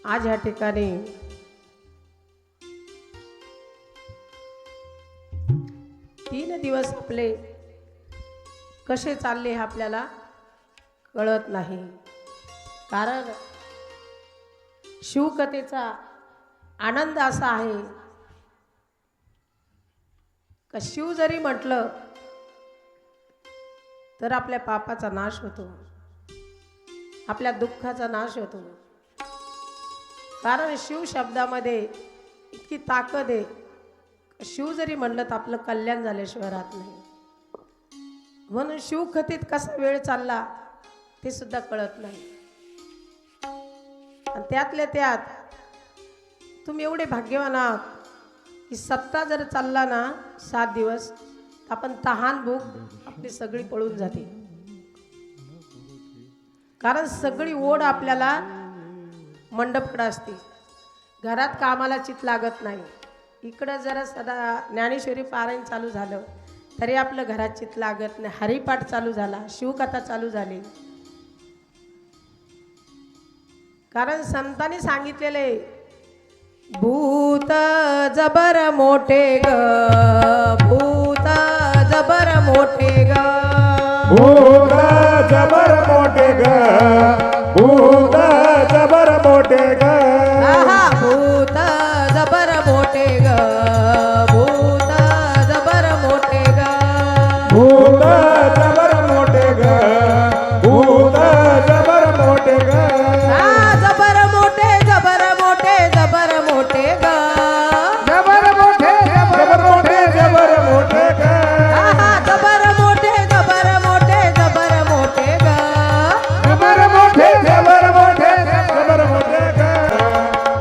आज ह्या ठिकाणी तीन दिवस आपले कसे चालले हे आपल्याला कळत नाही। कारण शिवकथेचा आनंद असा आहे का शिव जरी म्हटलं तर आपल्या पापाचा नाश होतो, आपल्या दुःखाचा नाश होतो। कारण शिव शब्दामध्ये इतकी ताकद आहे, शिव जरी म्हणलं तर आपलं कल्याण झाल्याशिवाय राहत नाही। म्हणून शिवकथेत कसा वेळ चालला ते सुद्धा कळत नाही। आणि त्यातल्या त्यात तुम्ही एवढे भाग्यवान आहात की सप्ताह जर चालला ना 7 दिवस, आपण तहान भूक आपली सगळी पळून जाते। कारण सगळी ओढ आपल्याला मंडपकडे असते, घरात कामाला चित लागत नाही। इकडं जरा सदा ज्ञानेश्वरी पारायण चालू झालं तरी आपलं घरात चित लागत नाही। हरिपाठ चालू झाला, शिवकथा चालू झाली। कारण संतांनी सांगितलेले भूत जबर मोठे ग, भूत जबर मोठे ग, भूत जबर मोठे ग, भूत जबर मोठे ग, आहा भूत जबर मोठे ग, भूत जबर मोठे ग, भूत जबर मोठे ग, भूत जबर मोठे ग, जबर मोठे जबर मोठे जबर मोठे ग, जबर मोठे जबर मोठे जबर मोठे ग, आहा जबर मोठे जबर मोठे जबर मोठे ग, जबर मोठे जबर मोठे जबर मोठे ग,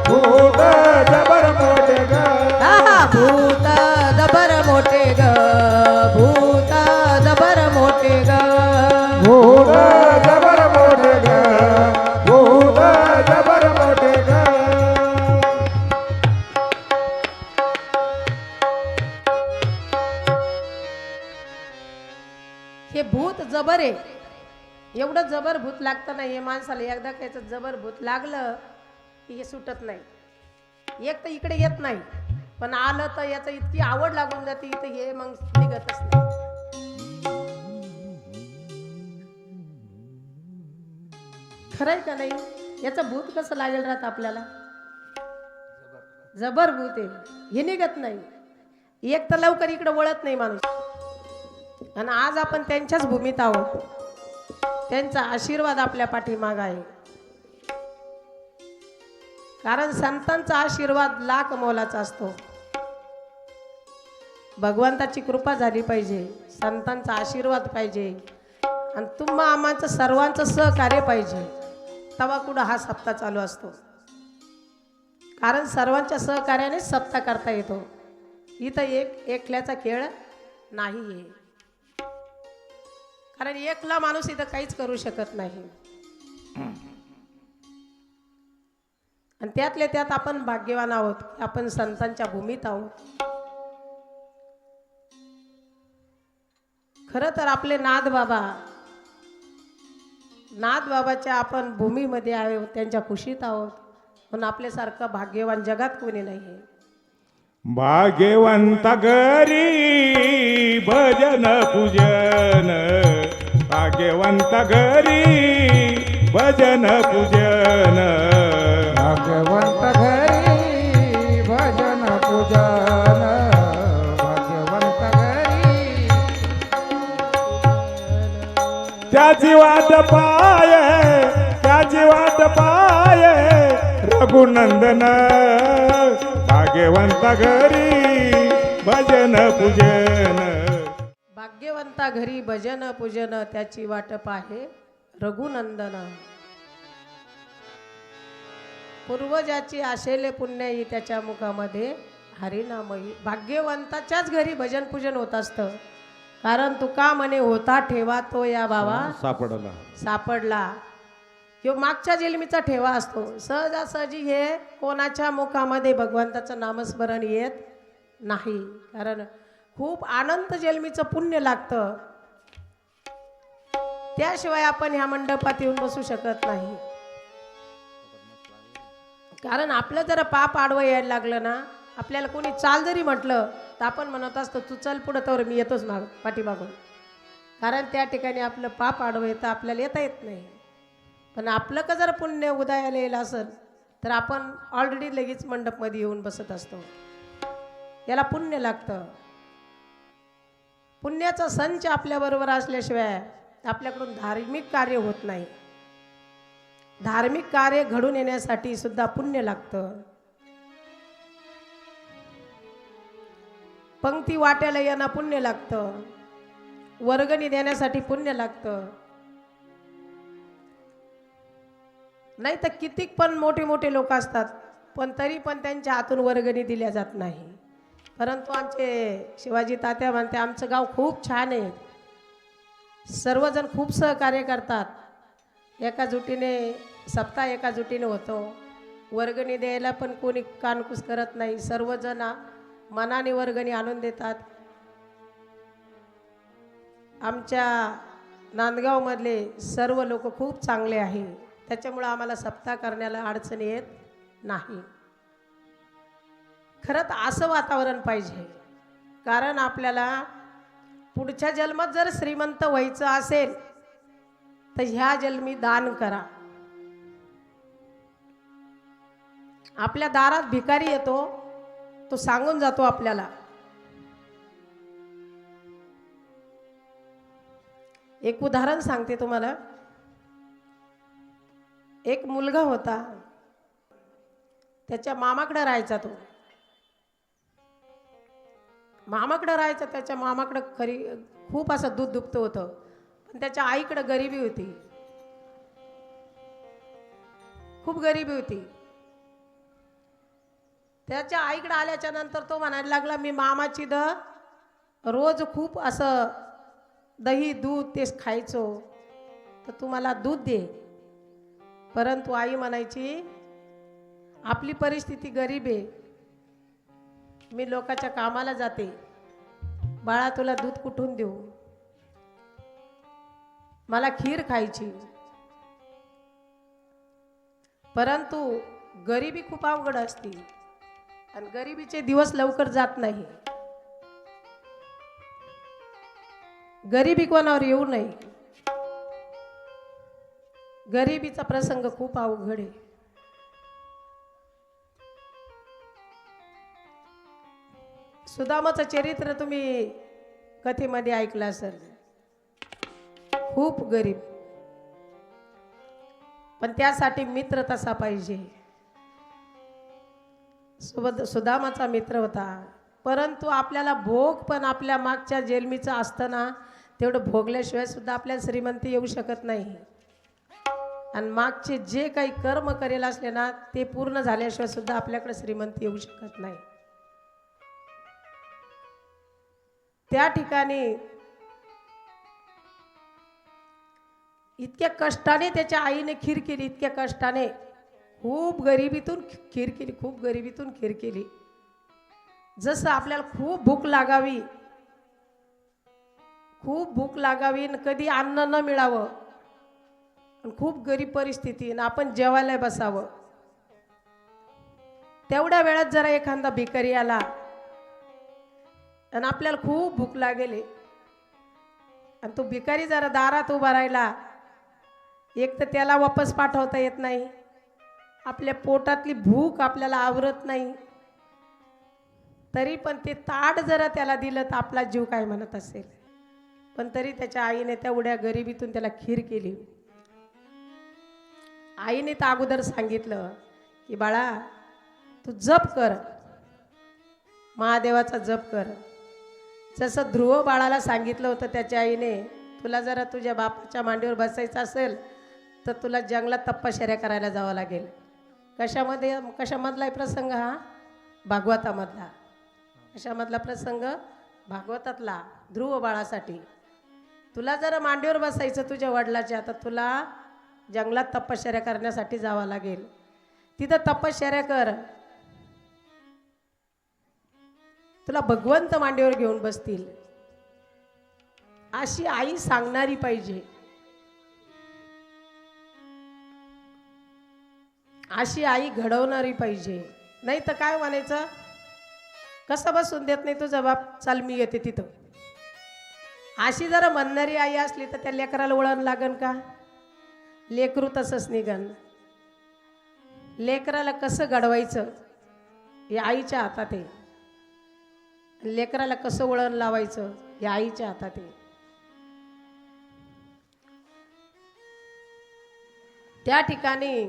भूत जबर मोठे ग, आहा भूत जबर मोठे ग, भूत जबर मोठे ग, भूत जबर मोठे ग, भूत जबर मोठे ग, हे भूत जबर आहे। एवढं जबर भूत लागतं ना हे माणसाला, एकदा कायचं जबर भूत लागलं की हे सुटत नाही। एक तर इकडे येत नाही, पण आलं तर याचं इतकी आवड लागून जाते इथं हे मग निघतच नाही। खरंय का नाही? याचं भूत कसं लागेल राहत आपल्याला? जबर भूत आहे, हे निघत नाही। एक तर लवकर इकडे वळत नाही माणूस। आणि आज आपण त्यांच्याच भूमीत आहोत, त्यांचा आशीर्वाद आपल्या पाठीमाग आहे। कारण संतांचा आशीर्वाद लाख मोलाचा असतो। भगवंताची कृपा झाली पाहिजे, संतांचा आशीर्वाद पाहिजे, आणि तुम्हा आम्हाचं सर्वांचं सहकार्य पाहिजे, तेव्हा कुठं हा सप्ताह चालू असतो। कारण सर्वांच्या सहकार्याने सप्ताह करता येतो। इथं एकल्याचा खेळ नाही आहे। कारण एकला माणूस इथं काहीच करू शकत नाही। आणि त्यातल्या त्यात आपण भाग्यवान आहोत, आपण संतांच्या भूमीत आहोत। खरं तर आपले नाथ बाबाच्या आपण भूमीमध्ये आहोत, त्यांच्या कुशीत आहोत, पण आपल्यासारखं भाग्यवान जगात कोणी नाही। भाग्यवंत घरी भजन पूजन, भाग्यवंत घरी भजन पूजन, भाग्यवंत घरी भजन पूजन, भाग्यवंत घरी त्याची वाट पाय रघुनंदन, भाग्यवंत घरी भजन पूजन, भाग्यवंता घरी भजन पूजन त्याची वाटप आहे रघुनंदन। पूर्वजाची आशेले पुण्यही त्याच्या मुखामध्ये हरिनामही। भाग्यवंताच्याच घरी भजन पूजन होत असतं। कारण तुका म्हणे होता ठेवा तो या बाबा सापडला। ह्यो मागच्या जन्मीचा ठेवा असतो। सहजासहजी हे कोणाच्या मुखामध्ये भगवंताचं नामस्मरण येत नाही। कारण खूप अनंत जन्मीचं पुण्य लागतं, त्याशिवाय आपण ह्या मंडपात येऊन बसू शकत नाही। कारण आपलं जर पाप आडवं यायला लागलं ना, आपल्याला कोणी चाल जरी म्हटलं तर आपण म्हणत असतो तू चल पुढं, तर मी येतोच माग पाठीमागून. कारण त्या ठिकाणी आपलं पाप आडवं येतं, आपल्याला येता येत नाही. पण आपलं का जर पुण्य उदयाला येईल असेल तर आपण ऑलरेडी लगेच मंडपमध्ये येऊन बसत असतो. याला पुण्य लागतं. पुण्याचा संच आपल्याबरोबर असल्याशिवाय आपल्याकडून धार्मिक कार्य होत नाही. धार्मिक कार्य घडून येण्यासाठी सुद्धा पुण्य लागतं. पंक्ती वाट्याला येणं पुण्य लागतं. वर्गणी देण्यासाठी पुण्य लागतं. नाही तर कितीक पण मोठे मोठे लोक असतात, पण तरी पण त्यांच्या हातून वर्गणी दिल्या जात नाही. परंतु आमचे शिवाजी तात्या म्हणते आमचं गाव खूप छान आहे, सर्वजण खूप सहकार्य करतात, एका जुटीने सप्ताह एका जुटीने होतो, वर्गणी द्यायला पण कोणी कानकूस करत नाही, सर्वजण मनाने वर्गणी आणून देतात. आमच्या नांदगावमधले सर्व लोक खूप चांगले आहे, त्याच्यामुळं आम्हाला सप्ताह करण्याला अडचण येत नाही. खरंच असं वातावरण पाहिजे. कारण आपल्याला पुढच्या जन्मात जर श्रीमंत व्हायचं असेल तर ह्या जन्मी दान करा. आपल्या दारात भिकारी येतो, तो सांगून जातो आपल्याला. एक उदाहरण सांगते तुम्हाला. एक मुलगा होता, त्याच्या मामाकडे राहायचा. तो मामाकडे राहायचा. त्याच्या मामाकडे खरी खूप असं दूध दुभतं होतं, पण त्याच्या आईकडे गरिबी होती, खूप गरिबी होती. त्याच्या आईकडे आल्याच्या नंतर तो म्हणायला लागला मी मामाची रोज खूप असं दही दूध तेच खायचो, तर तू मला दूध दे. परंतु आई म्हणायची आपली परिस्थिती गरीब आहे, मी लोकांच्या कामाला जाते, बाळा तुला दूध कुठून देऊ, मला खीर खायची. परंतु गरिबी खूप अवघड असते आणि गरिबीचे दिवस लवकर जात नाही. गरिबी कोणावर येऊ नये. गरिबीचा प्रसंग खूप अवघड आहे. सुदामाचं चरित्र तुम्ही कथेमध्ये ऐकलं असेल. खूप गरीब, पण त्यासाठी मित्र तसा पाहिजे. सुदामाचा मित्र होता, परंतु आपल्याला भोग पण आपल्या मागच्या जन्मीचं असतं ना, तेवढं भोगल्याशिवाय सुद्धा आपल्याला श्रीमंती येऊ शकत नाही. आणि मागचे जे काही कर्म करेल असले ना, ते पूर्ण झाल्याशिवाय सुद्धा आपल्याकडे श्रीमंती येऊ शकत नाही. त्या ठिकाणी इतक्या कष्टाने त्याच्या आईने खीर केली, इतक्या कष्टाने, खूप गरिबीतून खीर केली, खूप गरिबीतून खीर केली. जसं आपल्याला खूप भूक लागावी, खूप भूक लागावी आणि कधी अन्न न मिळावं, खूप गरीब परिस्थिती आणि आपण जेवायला बसावं, तेवढ्या वेळात जरा एखादा भिकारी आला आणि आपल्याला खूप भूक लागेल आणि तो भिकारी जरा दारात उभा राहिला, एक तर त्याला वापस पाठवता येत नाही, आपल्या पोटातली भूक आपल्याला आवरत नाही, तरी पण ते ताट जरा त्याला दिलं तर आपला जीव काय म्हणत असेल. पण तरी त्याच्या आईने तेवढ्या गरिबीतून त्याला खीर केली. आईने तर अगोदर सांगितलं की बाळा तू जप कर, महादेवाचा जप कर. जसं ध्रुव बाळाला सांगितलं होतं त्याच्या आईने, तुला जरा तुझ्या बापाच्या मांडीवर बसायचं असेल तर तुला जंगलात तपश्चर्या करायला जावं लागेल. कशामधला आहे प्रसंग हा? भागवतामधला. कशामधला प्रसंग? भागवतातला. ध्रुव बाळासाठी तुला जरा मांडीवर बसायचं तुझ्या वडिलाच्या, तर तुला जंगलात तपश्चर्या करण्यासाठी जावं लागेल. तिथं तपश्चर्या कर, तुला भगवंत मांडीवर घेऊन बसतील. अशी आई सांगणारी पाहिजे. अशी आई घडवणारी पाहिजे. नाही तर काय म्हणायचं, कसं बसून देत नाही तुझा बाप, चाल मी येते तिथं. अशी जर म्हणणारी आई असली तर त्या लेकराला वळण लागन का? लेकरू तसंच निघन. लेकराला कसं घडवायचं हे आईच्या हातात आहे. लेकराला कसं वळण लावायचं हे आईच्या हातात आहे. त्या ठिकाणी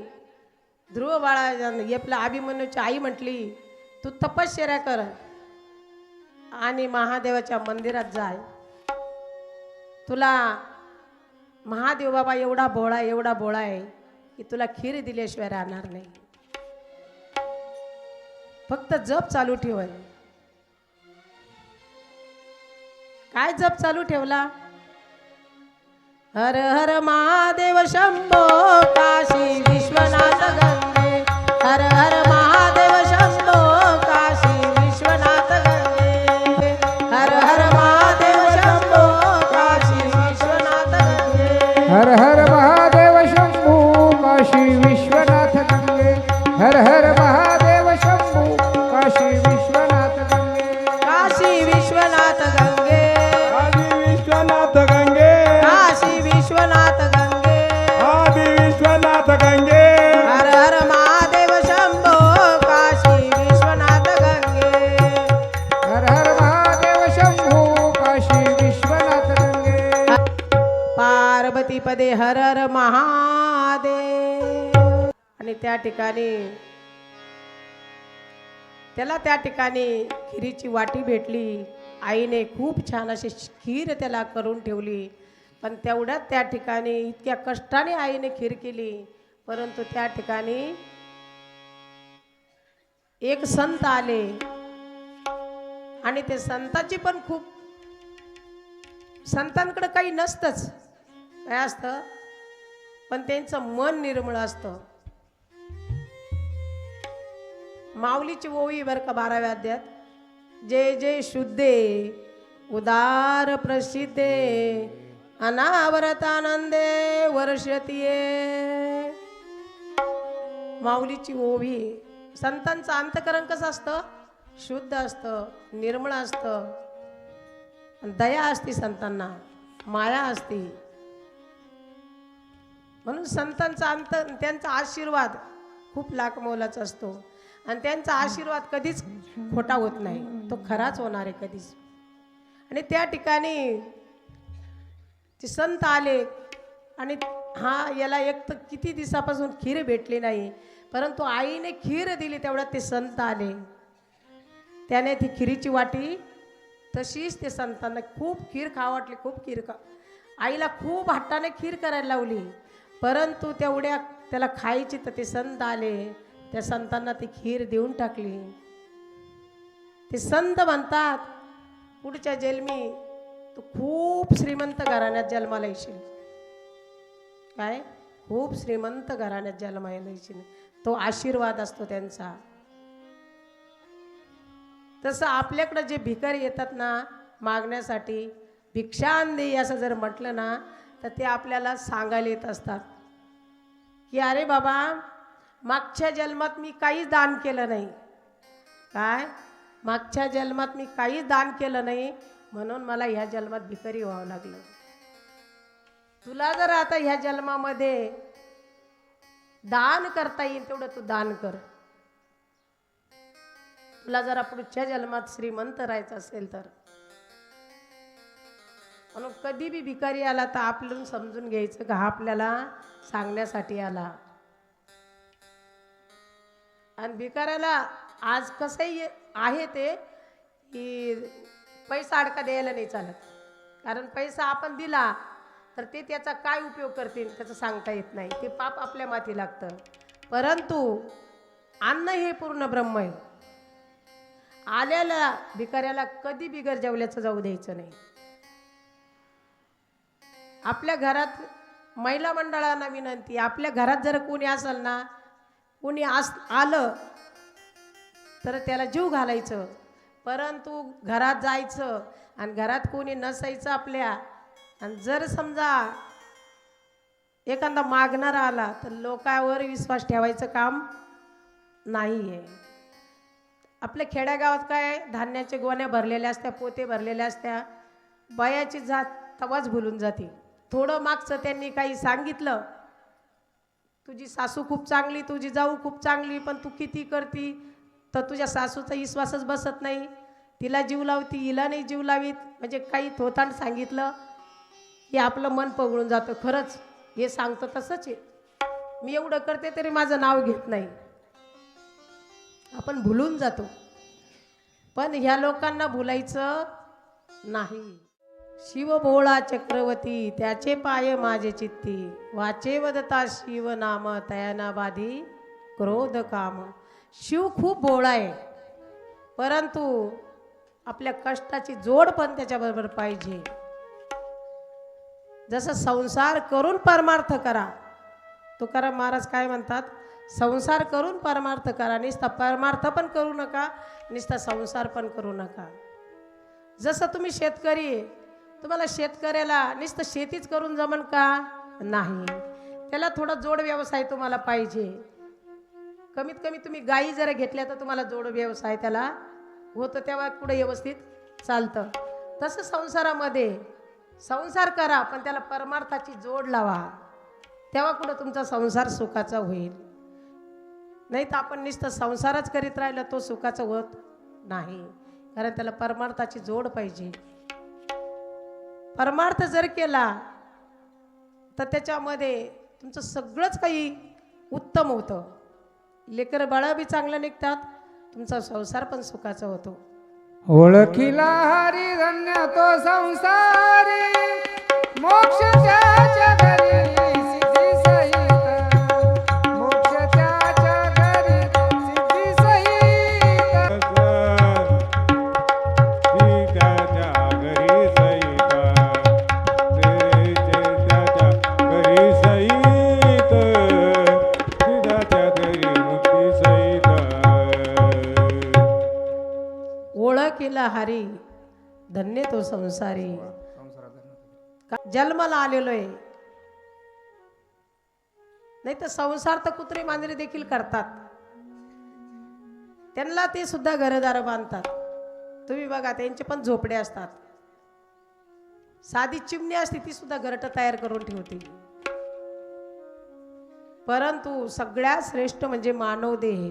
ध्रुव बाळा आपल्या अभिमन्यूची आई म्हटली, तू तपश्चर्या कर आणि महादेवाच्या मंदिरात जाय. तुला महादेव बाबा एवढा भोळा आहे की तुला खीर दिल्याशिवाय राहणार नाही. फक्त जप चालू ठेवाय. काय जप चालू ठेवला? हर हर महादेव शंभो काशी विश्वनाथ गंगे. हर हर महादेव शंभो काशी विश्वनाथ गंगे. हर हर महादेव शंभो काशी विश्वनाथ गंगे. हर हर महादेव शंभू काशी विश्वनाथ गंगे. हर हर महादेव शंभू काशी विश्वनाथ गंगे. काशी विश्वनाथ गंगे. आदि विश्वनाथ गंगे. काशी विश्वनाथ गंगे. आदि विश्वनाथ गंगे. हर हर महादेव शंभो काशी विश्वनाथ गंगे. हर हर महादेव शंभू काशी विश्वनाथ गंगे. पार्वती पदे हर हर महादेव. आणि त्या ठिकाणी खिरीची वाटी भेटली. आईने खूप छान अशी खीर त्याला करून ठेवली. पण तेवढ्यात त्या ठिकाणी इतक्या कष्टाने आईने खीर केली. परंतु त्या ठिकाणी एक संत आले आणि ते संताची पण खूप, संतांकडे काही नसतंच, काय असतं, पण त्यांचं मन निर्मळ असतं. माऊलीची ओवी बर का 12व्या अध्यायात, जय जय शुद्धे उदार प्रसिद्धे अनावरत आनंदे वर्षतीये. माऊलीची ओवी. संतांचं अंतकरण कसं असतं? शुद्ध असतं, निर्मळ असतं, दया असती संतांना, माया असती. म्हणून संतांचा त्यांचा आशीर्वाद खूप लाख मोलाचा असतो. आणि त्यांचा आशीर्वाद कधीच खोटा होत नाही, तो खराच होणार आहे कधीच. आणि त्या ठिकाणी ते संत आले आणि याला एक तर किती दिवसापासून खीर भेटली नाही, परंतु आईने खीर दिली. तेवढ्यात ते संत आले. त्याने ती खिरीची वाटी तशीच ते संतांना खूप खीर खावा वाटली, खूप खीर आईला खूप हट्टाने खीर करायला लावली. परंतु तेवढ्या त्याला खायची तर ते संत आले. त्या संतांना ती खीर देऊन टाकली. ते संत म्हणतात, पुढच्या जन्मी तू खूप श्रीमंत घराण्यात जन्माला येशील. काय? खूप श्रीमंत घराण्यात जन्माला येशील. तो आशीर्वाद असतो त्यांचा. तसं आपल्याकडे जे भिकारी येतात ना मागण्यासाठी, भिक्षान दे असं जर म्हटलं ना तर ते आपल्याला सांगायला येत असतात की अरे बाबा, मागच्या जन्मात मी काहीच दान केलं नाही. काय? मागच्या जन्मात मी काहीच दान केलं नाही, म्हणून मला ह्या जन्मात भिकारी व्हावं लागलं. तुला जर आता ह्या जन्मामध्ये दान करता येईल तेवढं तू दान कर. तुला जरा पुढच्या जन्मात श्रीमंत राहायचं असेल तर. म्हणून कधी बी भिकारी आला तर आपल्याला समजून घ्यायचं का हा आपल्याला सांगण्यासाठी आला. आणि भिकाऱ्याला आज कसंही आहे ते की पैसा अडका द्यायला नाही चालत. कारण पैसा आपण दिला तर ते त्याचा काय उपयोग करतील त्याचं सांगता येत नाही, ते पाप आपल्या माथी लागतं. परंतु अन्न हे पूर्ण ब्रह्म आहे. आलेल्या भिकाऱ्याला कधी बिगर जेवल्याचं जाऊ द्यायचं नाही. आपल्या घरात महिला मंडळांना विनंती, आपल्या घरात जर कोणी असेल ना, कोणी आलं तर त्याला जीव घालायचं. परंतु घरात जायचं आणि घरात कोणी नसायचं आपल्या, आणि जर समजा एखादा मागणारा आला तर लोकांवर विश्वास ठेवायचं काम नाही आहे. आपल्या खेड्यागावात काय धान्याचे गोण्या भरलेल्या असत्या, पोते भरलेल्या असत्या, बायाची जात तवाच भुलून जाते. थोडं मागचं त्यांनी काही सांगितलं, तुझी सासू खूप चांगली, तुझी जाऊ खूप चांगली, पण तू किती करती, तर तुझ्या सासूचा विश्वासच बसत नाही, तिला जीव लावती, हिला नाही जीव लावीत, म्हणजे काही थोतांड सांगितलं की आपलं मन पगळून जातं. खरंच हे सांगतं तसंच आहे. मी एवढं करते तरी माझं नाव घेत नाही, आपण भुलून जातो. पण ह्या लोकांना भुलायचं नाही. शिव भोळा चक्रवर्ती त्याचे पाय माझे चित्ती, वाचे वदता शिव नाम तयाना बाधी क्रोध काम. शिव खूप भोळा आहे, परंतु आपल्या कष्टाची जोड पण त्याच्याबरोबर पाहिजे. जसं संसार करून परमार्थ करा, तुकाराम महाराज काय म्हणतात, संसार करून परमार्थ करा, नुसता परमार्थ पण करू नका, नुसता संसार पण करू नका. जसं तुम्ही शेतकरी, तुम्हाला शेतकऱ्याला नुसतं शेतीच करून जमन का, नाही, त्याला थोडा जोड व्यवसाय तुम्हाला पाहिजे. कमीत कमी तुम्ही गायी जरा घेतल्या तर तुम्हाला जोड व्यवसाय त्याला होतं, तेव्हा पुढे व्यवस्थित चालतं. तसं संसारामध्ये संसार करा, पण त्याला परमार्थाची जोड लावा, तेव्हा कुठं तुमचा संसार सुखाचा होईल. नाही तर आपण नुसतं संसारच करीत राहिलं तो सुखाचा होत नाही, कारण त्याला परमार्थाची जोड पाहिजे. परमार्थ जर केला तर त्याच्यामध्ये तुमचं सगळंच काही उत्तम होतं. लेकर बाळा बी चांगलं निघतात, तुमचा संसार पण सुखाचा होतो. ओळखीला हरी धन्य तो संसारी, मोक्ष त्याच्या घरी सिद्धी सहित, मोक्ष त्याच्या घरी सिद्धी सहित. ओळखीला हरी धन्य तो संसारी. जन्माला आलेलो आहे, नाही तर संसार तर कुत्रे मांजरे देखील करतात, त्यांना ते सुद्धा घरदार बांधतात. तुम्ही बघा, त्यांचे पण झोपडे असतात, साधी चिमणी असते ती सुद्धा घरटं तयार करून ठेवते. परंतु सगळ्यात श्रेष्ठ म्हणजे मानवदेह,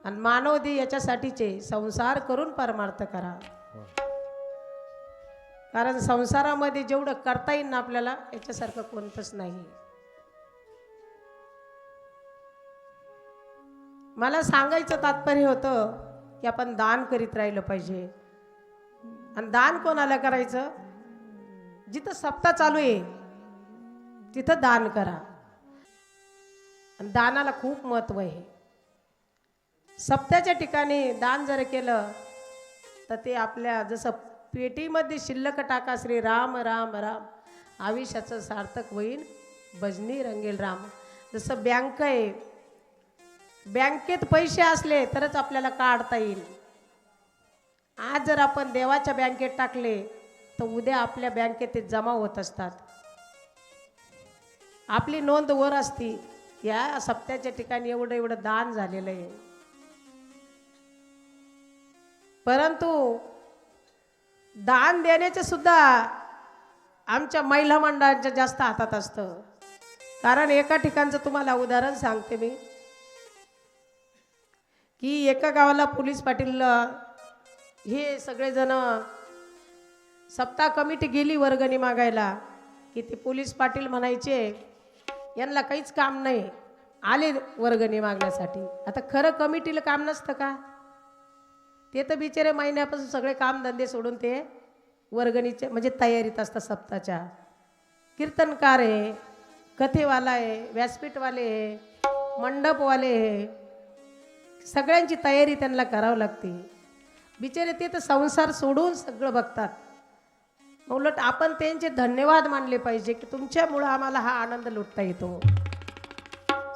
आणि मानवदेह याच्यासाठीचे संसार करून परमार्थ करा. कारण संसारामध्ये जेवढं करता येईल ना आपल्याला, याच्यासारखं कोणतंच नाही. मला सांगायचं तात्पर्य होतं की आपण दान करीत राहिलं पाहिजे. आणि दान कोणाला करायचं, जिथं सप्ताह चालू आहे तिथं दान करा. आणि दानाला खूप महत्त्व आहे. सप्त्याच्या ठिकाणी दान जर केलं तर ते आपल्या, जसं पेटीमध्ये शिल्लक टाका श्री राम राम राम, आयुष्याचं सार्थक होईल, भजनी रंगेल राम. जसं बँक आहे, बँकेत पैसे असले तरच आपल्याला काढता येईल. आज जर आपण देवाच्या बँकेत टाकले तर उद्या आपल्या बँकेत ते जमा होत असतात, आपली नोंद वर असती. या सप्त्याच्या ठिकाणी एवढं एवढं दान झालेलं आहे. परंतु दान देण्याचे सुद्धा आमच्या महिला मंडळांच्या जास्त हातात असतं. कारण एका ठिकाणचं तुम्हाला उदाहरण सांगते मी, की एका गावाला पोलीस पाटील हे सगळेजण सप्ताह कमिटी गेली वर्गणी मागायला, की ते पोलीस पाटील म्हणायचे यांना काहीच काम नाही, आले वर्गणी मागण्यासाठी. आता खरं कमिटीला काम नसतं का, ते तर बिचारे महिन्यापासून सगळे कामधंदे सोडून ते वर्गणीचे म्हणजे तयारीत असतात. सप्ताहाच्या कीर्तनकार आहे, कथेवाला आहे, व्यासपीठवाले आहे, मंडपवाले आहे, सगळ्यांची तयारी त्यांना करावं लागते. बिचारे ते तर संसार सोडून सगळं बघतात. उलट आपण त्यांचे धन्यवाद मानले पाहिजे की तुमच्यामुळं आम्हाला हा आनंद लुटता येतो.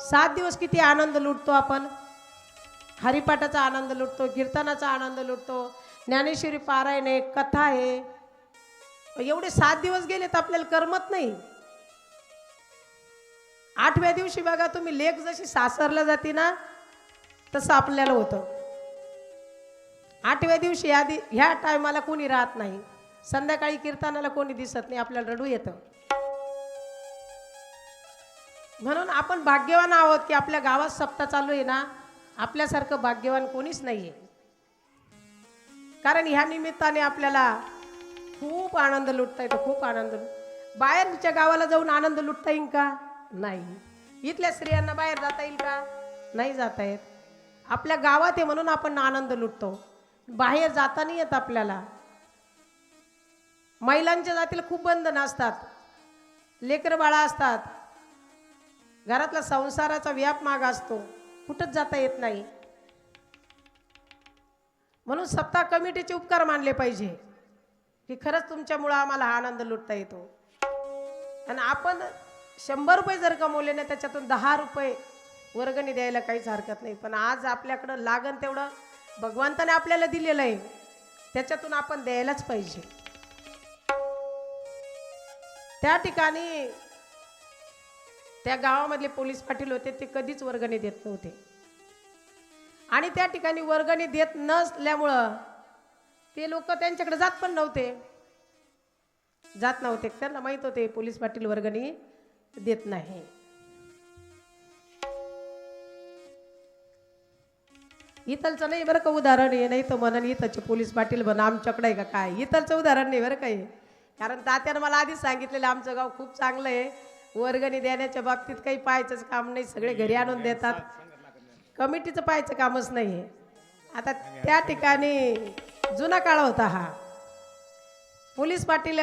7 दिवस किती आनंद लुटतो आपण, हरिपाठाचा आनंद लुटतो, कीर्तनाचा आनंद लुटतो, ज्ञानेश्वरी पारायण आहे, कथा आहे. एवढे 7 दिवस गेले तर आपल्याला करमत नाही. 8व्या दिवशी बघा तुम्ही, लेक जशी सासरला जाते ना तसं आपल्याला होतं. 8व्या दिवशी आधी ह्या टायमाला कोणी राहत नाही, संध्याकाळी कीर्तनाला कोणी दिसत नाही, आपल्याला रडू येतं. म्हणून आपण भाग्यवान आहोत की आपल्या गावात सप्ताह चालू आहे ना. आपल्यासारखं भाग्यवान कोणीच नाहीये. कारण ह्या निमित्ताने आपल्याला खूप आनंद लुटता येतो, खूप आनंद. बाहेरच्या गावाला जाऊन आनंद लुटता येईल का? नाही. इथल्या स्त्रियांना बाहेर जाता येईल का? नाही जाता येत. आपल्या गावात आहे म्हणून आपण आनंद लुटतो, बाहेर जाता नाही येत आपल्याला. महिलांच्या जातीला खूप बंधन असतात, लेकर बाळा असतात, घरातला संसाराचा व्याप माग असतो, कुठंच जाता येत नाही. म्हणून सप्ताह कमिटीचे उपकार मानले पाहिजे की खरंच तुमच्यामुळं आम्हाला हा आनंद लुटता येतो. आणि आपण 100 रुपये जर कमवले ना, त्याच्यातून 10 रुपये वर्गणी द्यायला काहीच हरकत नाही. पण आज आपल्याकडं लागन तेवढं भगवंताने आपल्याला दिलेलं आहे, त्याच्यातून आपण द्यायलाच पाहिजे. त्या ठिकाणी त्या गावामधले पोलीस पाटील होते, ते कधीच वर्गणी देत नव्हते. आणि त्या ठिकाणी वर्गणी देत नसल्यामुळं ते लोक त्यांच्याकडे जात पण नव्हते, त्यांना माहित होते पोलीस पाटील वर्गणी देत नाही. इथलचं नाही बरं का उदाहरण आहे, नाही तर म्हणून इथलचे पोलीस पाटील बन आमच्याकडे आहे का काय. इथलचं उदाहरण नाही बरं काही. कारण तात्यानं मला आधीच सांगितलेलं आमचं गाव खूप चांगलं आहे, वर्गणी देण्याच्या बाबतीत काही पाहायचंच काम नाही, सगळे घरी आणून देतात, कमिटीचं पाहायचं कामच नाही आहे. आता त्या ठिकाणी जुना काळ होता हा. पोलीस पाटील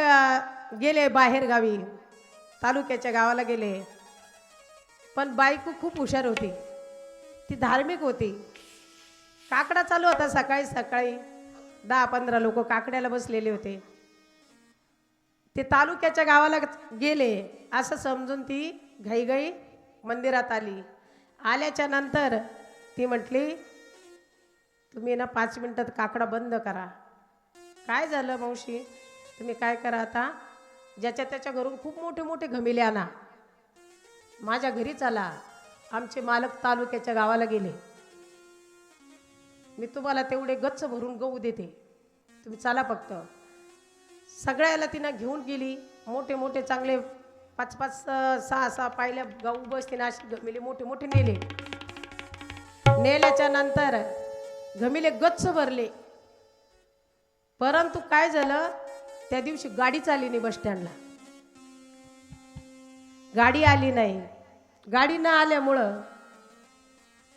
गेले बाहेर गावी, तालुक्याच्या गावाला गेले. पण बायको खूप हुशार होती, ती धार्मिक होती. काकडा चालू होता सकाळी सकाळी, 10-15 लोक काकड्याला बसलेले होते. ते तालुक्याच्या गावाला गेले असं समजून ती घाईघाई मंदिरात आली. आल्याच्या नंतर ती म्हटली, तुम्ही ना 5 मिनिटात काकडा बंद करा. काय झालं मावशी? तुम्ही काय करा आता, ज्याच्या त्याच्या घरून खूप मोठे मोठे घमिले आणा, माझ्या घरी चला, आमचे मालक तालुक्याच्या गावाला गेले, मी तुम्हाला तेवढे गच्च भरून गहू देते, तुम्ही चला फक्त. सगळ्याला तिनं घेऊन गेली. मोठे मोठे चांगले 5-5, 6-6 पायल्या गहू बसतीनं अशी घमिले मोठे मोठे नेले. नेल्याच्या नंतर घमिले गच्च भरले. परंतु काय झालं, त्या दिवशी गाडीच आली नाही बस स्टँडला. गाडी आली नाही. गाडी न आल्यामुळं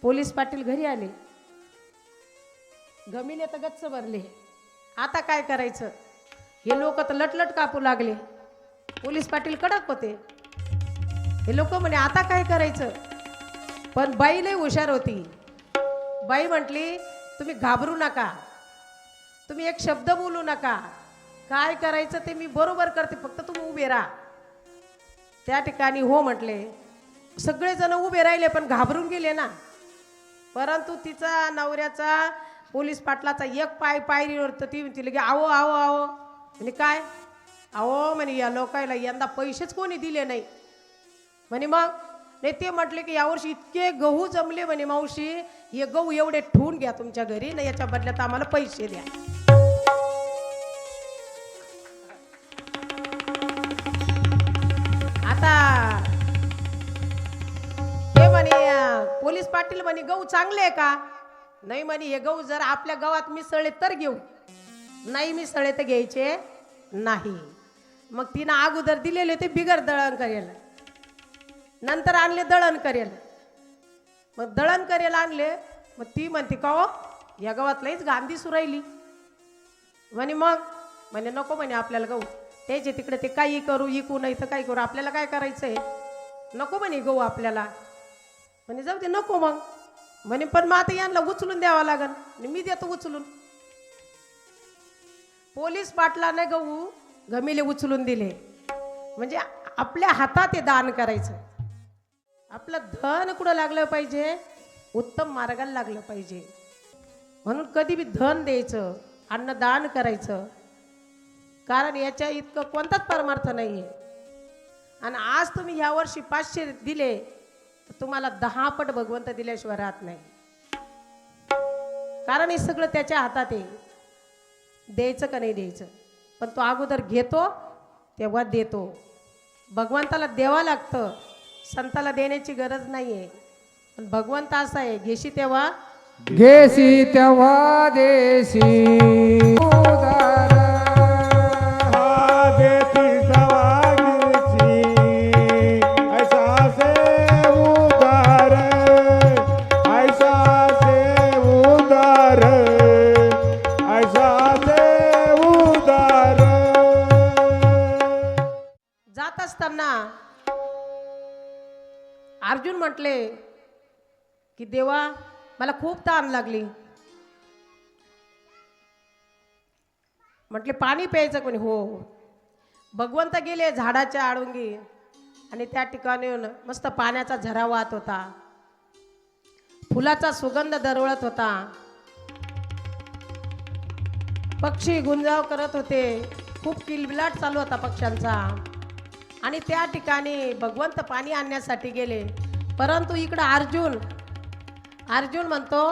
पोलीस पाटील घरी आले. घमिले तर गच्च भरले. आता काय करायचं? हे लोक तर लटलट कापू लागले. पोलीस पाटील कडक होते. हे लोक म्हणे आता काय करायचं? पण बाई लई हुशार होती. बाई म्हटली, तुम्ही घाबरू नका, तुम्ही एक शब्द बोलू नका, काय करायचं ते मी बरोबर करते, फक्त तुम्ही उभे राहा. त्या ठिकाणी हो म्हटले. सगळेजण उभे राहिले पण घाबरून गेले ना. परंतु तिचा नवऱ्याचा पोलीस पाटलाचा एक पाय पायरीवर, तर ती म्हणती लगे आवो आवो आवो. म्हणे काय? अहो म्हणे या लोकायला यंदा पैसेच कोणी दिले नाही म्हणे. मग नाही ते म्हटले की यावर्षी इतके गहू जमले म्हणे मावशी, हे गहू एवढे ठेवून घ्या तुमच्या घरी, नाही याच्या बदल्यात आम्हाला पैसे द्या. आता हे म्हणे पोलीस पाटील म्हणे गहू चांगले आहे का? नाही म्हणे, हे गहू जर आपल्या गावात मिसळले तर घेऊ, नाही मिसळले तर घ्यायचे नाही. मग तिनं अगोदर दिलेले ते बिगर दळण करेल, नंतर आणले दळण करेल. मग दळण करेल आणले. मग ती म्हणते का हो या गावात लईच गांधी सुरायली म्हणे. मग म्हणे नको म्हणे आपल्याला गहू, त्याचे तिकडे ते काही करू, इकू नाही तर काही करू, आपल्याला काय करायचंय, नको म्हणे गहू आपल्याला. म्हणे जाऊ दे नको. मग म्हणे पण मग आता यांना उचलून द्यावा लागन, मी देतो उचलून. पोलीस पाटलाने गहू घमिले उचलून दिले. म्हणजे आपल्या हातात हे दान करायचं. आपलं धन कुठं लागलं पाहिजे? उत्तम मार्गाला लागलं पाहिजे. म्हणून कधी बी धन द्यायचं, अन्नदान करायचं, कारण याच्या इतकं कोणताच परमार्थ नाही आहे. आणि आज तुम्ही ह्या वर्षी 500 दिले तर तुम्हाला 10 पट भगवंत दिल्याशिवाय राहत नाही. कारण हे सगळं त्याच्या हातात आहे, द्यायचं का नाही द्यायचं. पण तो अगोदर घेतो तेव्हा देतो. भगवंताला द्यावं लागतं, संताला देण्याची गरज नाही आहे. पण भगवंत असा आहे, घेशी तेव्हा घेसी तेव्हा देसी उदार. देती सवागीची ऐसा से उदार, ऐसा से उदार, ऐसा से उदार. जात असताना अर्जुन म्हटले की देवा मला खूप तहान लागली. म्हटले पाणी प्यायचं कोणी? हो. भगवंत गेले झाडाच्या आडुंगी आणि त्या ठिकाणी मस्त पाण्याचा झरा वाहत होता, फुलाचा सुगंध दरवळत होता, पक्षी गुंजाव करत होते, खूप किलबिलाट चालू होता पक्ष्यांचा. आणि त्या ठिकाणी भगवंत पाणी आणण्यासाठी गेले. परंतु इकडं अर्जुन म्हणतो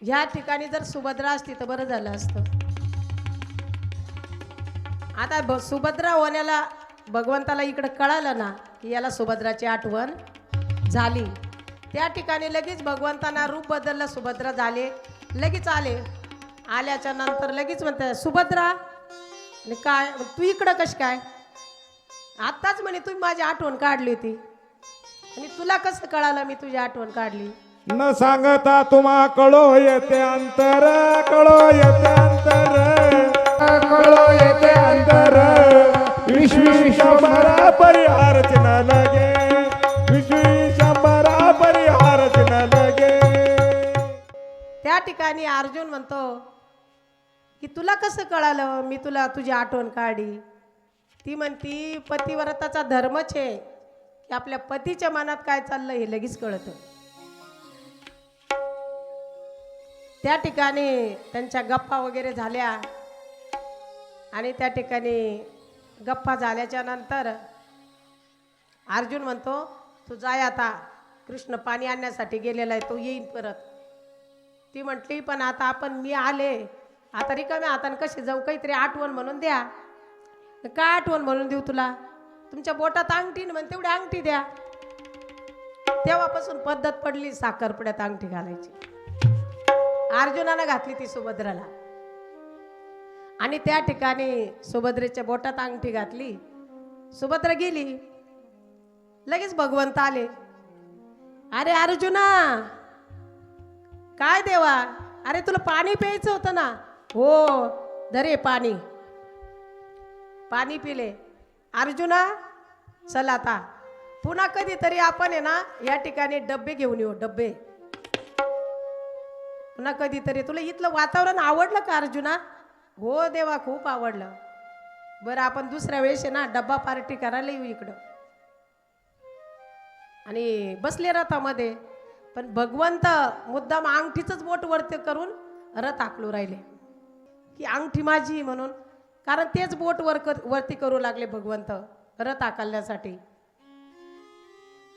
ह्या ठिकाणी जर सुभद्रा असती तर बरं झालं असतं. आता सुभद्रा होण्याला भगवंताला इकडं कळालं ना की याला सुभद्राची आठवण झाली. त्या ठिकाणी लगेच भगवंतांना रूप बदललं, सुभद्रा झाले, लगेच आले. आल्याच्या नंतर लगेच म्हणते सुभद्रा काय तू इकडं कशी काय? आत्ताच म्हणे तुम्ही माझी आठवण काढली होती. आणि तुला कसं कळालं मी तुझी आठवण काढली? न सांगता तुम्हा कळो येते अंतर, कळो येते अंतर, कळो येते अंतर. विश्वी शंभरा परिहार न लगे, विश्वी शंभरा परिहार न लगे. त्या ठिकाणी अर्जुन म्हणतो की तुला कसं कळालं मी तुला तुझी आठवण काढली? ती म्हणती पतिव्रताचा धर्मच आहे की आपल्या पतीच्या मनात काय चाललं हे लगेच कळतं. त्या ठिकाणी त्यांच्या गप्पा वगैरे झाल्या आणि त्या ठिकाणी गप्पा झाल्याच्या नंतर अर्जुन म्हणतो तू जाय आता, कृष्ण पाणी आणण्यासाठी गेलेला आहे, तो येईल परत. ती म्हटली पण आता मी आले, आता रिकाम्या हाताने कशी जाऊ? काहीतरी आठवण म्हणून द्या. काय आठवण म्हणून देऊ तुला? तुमच्या बोटात अंगठी म्हण, तेवढी अंगठी द्या. तेव्हापासून पद्धत पडली साखरपुड्यात अंगठी घालायची. अर्जुनानं घातली ती सुभद्राला आणि त्या ठिकाणी सुभद्रेच्या बोटात अंगठी घातली. सुभद्रा गेली. लगेच भगवंत आले. अरे अर्जुना काय देवा, अरे तुला पाणी प्यायचं होतं ना? हो धरे पाणी. पाणी पिले. अर्जुना चल आता पुन्हा कधीतरी आपण आहे ना या ठिकाणी डब्बे घेऊन येऊ, डब्बे. पुन्हा कधीतरी. तुला इथलं वातावरण आवडलं का अर्जुना? हो देवा खूप आवडलं. बरं आपण दुसऱ्या वेळेस आहे ना डब्बा पार्टी करायला येऊ इकडं. आणि बसले रथामध्ये. पण भगवंत मुद्दाम अंगठीच बोट वरती करून रथ आखलू राहिले की अंगठी माझी म्हणून. कारण तेच बोट वरती करू लागले भगवंत रथ आकारण्यासाठी.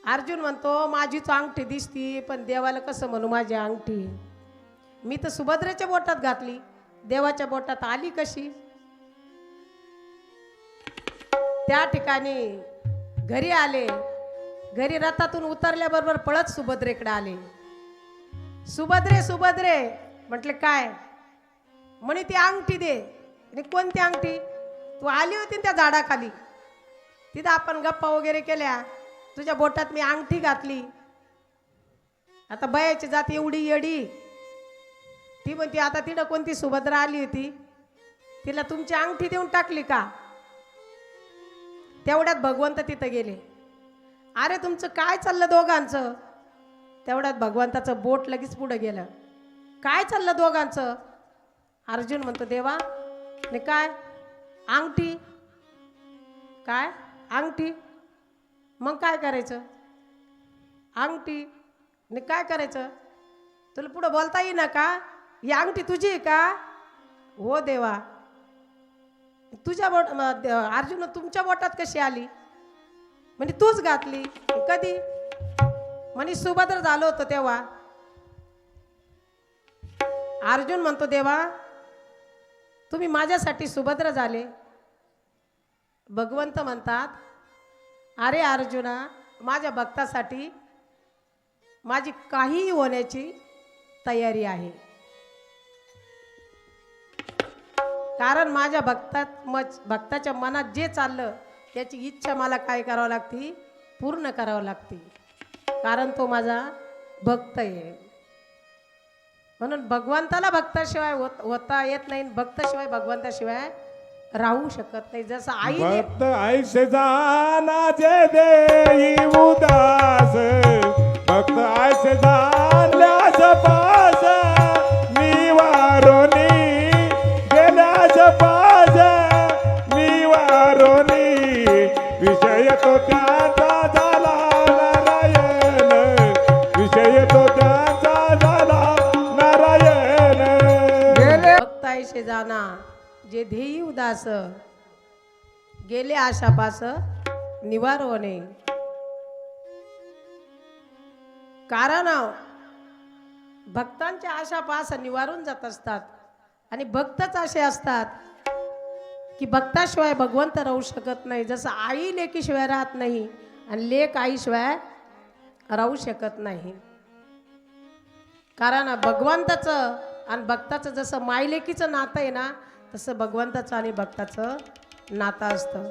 अर्जुन म्हणतो माझीच अंगठी दिसती पण देवाला कसं म्हणू माझी अंगठी? मी तर सुभद्रेच्या बोटात घातली, देवाच्या बोटात आली कशी? त्या ठिकाणी घरी आले. घरी रथातून उतरल्याबरोबर पळत सुभद्रेकडे आले. सुभद्रे सुभद्रे म्हटले काय? म्हणे ती अंगठी दे. आणि कोणती अंगठी? तू आली होती त्या झाडाखाली, तिथं आपण गप्पा वगैरे केल्या, तुझ्या बोटात मी अंगठी घातली. आता बयाची जात एवढी येडी. ती म्हणते आता तिथं कोणती सुभद्रा आली होती, तिला तुमची अंगठी देऊन टाकली का? तेवढ्यात भगवंत तिथं गेले. अरे तुमचं काय चाललं दोघांचं? तेवढ्यात भगवंताचं बोट लगेच पुढे गेलं. काय चाललं दोघांचं? अर्जुन म्हणतो देवा ने काय अंगठी? काय अंगठी? मग काय करायचं? अंगठी ने काय करायचं? तुला पुढे बोलता येईना का? ही अंगठी तुझी आहे का? हो देवा. तुझ्या बोट अर्जुन तुमच्या बोटात कशी आली? म्हणजे तूच घातली. कधी? म्हणे सुभद्र झालो होतो तेव्हा. अर्जुन म्हणतो देवा तुम्ही माझ्यासाठी सुभद्र झाले. भगवंत म्हणतात अरे अर्जुना माझ्या भक्तासाठी माझी काहीही होण्याची तयारी आहे. कारण माझ्या भक्ताच्या मनात जे चाललं त्याची इच्छा मला काय करावं लागते? पूर्ण करावं लागते. कारण तो माझा भक्त आहे. म्हणून भगवंताला भक्ताशिवाय होता येत नाही. भक्ताशिवाय भगवंताशिवाय राहू शकत नाही. जसं आई भक्त ऐसे जाना जे देई उदास, भक्त ऐसे जाण्यास पास, निवारोनी गेल्यास पास, निवारोनी विषय तो त्यांचा झाला नारायण, विषय तो त्यांचा झाला नारायण. गेले भक्त ऐसे जाना जे ध्येयी उदास, गेले आशापास निवारोने. कारण भक्तांच्या आशापास निवारून जात असतात. आणि भक्तच असे असतात की भक्ताशिवाय भगवंत राहू शकत नाही. जसं आई लेकीशिवाय राहत नाही आणि लेक आईशिवाय राहू शकत नाही. कारण भगवंताचं आणि भक्ताचं जसं मायलेकीचं नातं आहे ना, तसं भगवंताचं आणि भक्ताचं नातं असतं.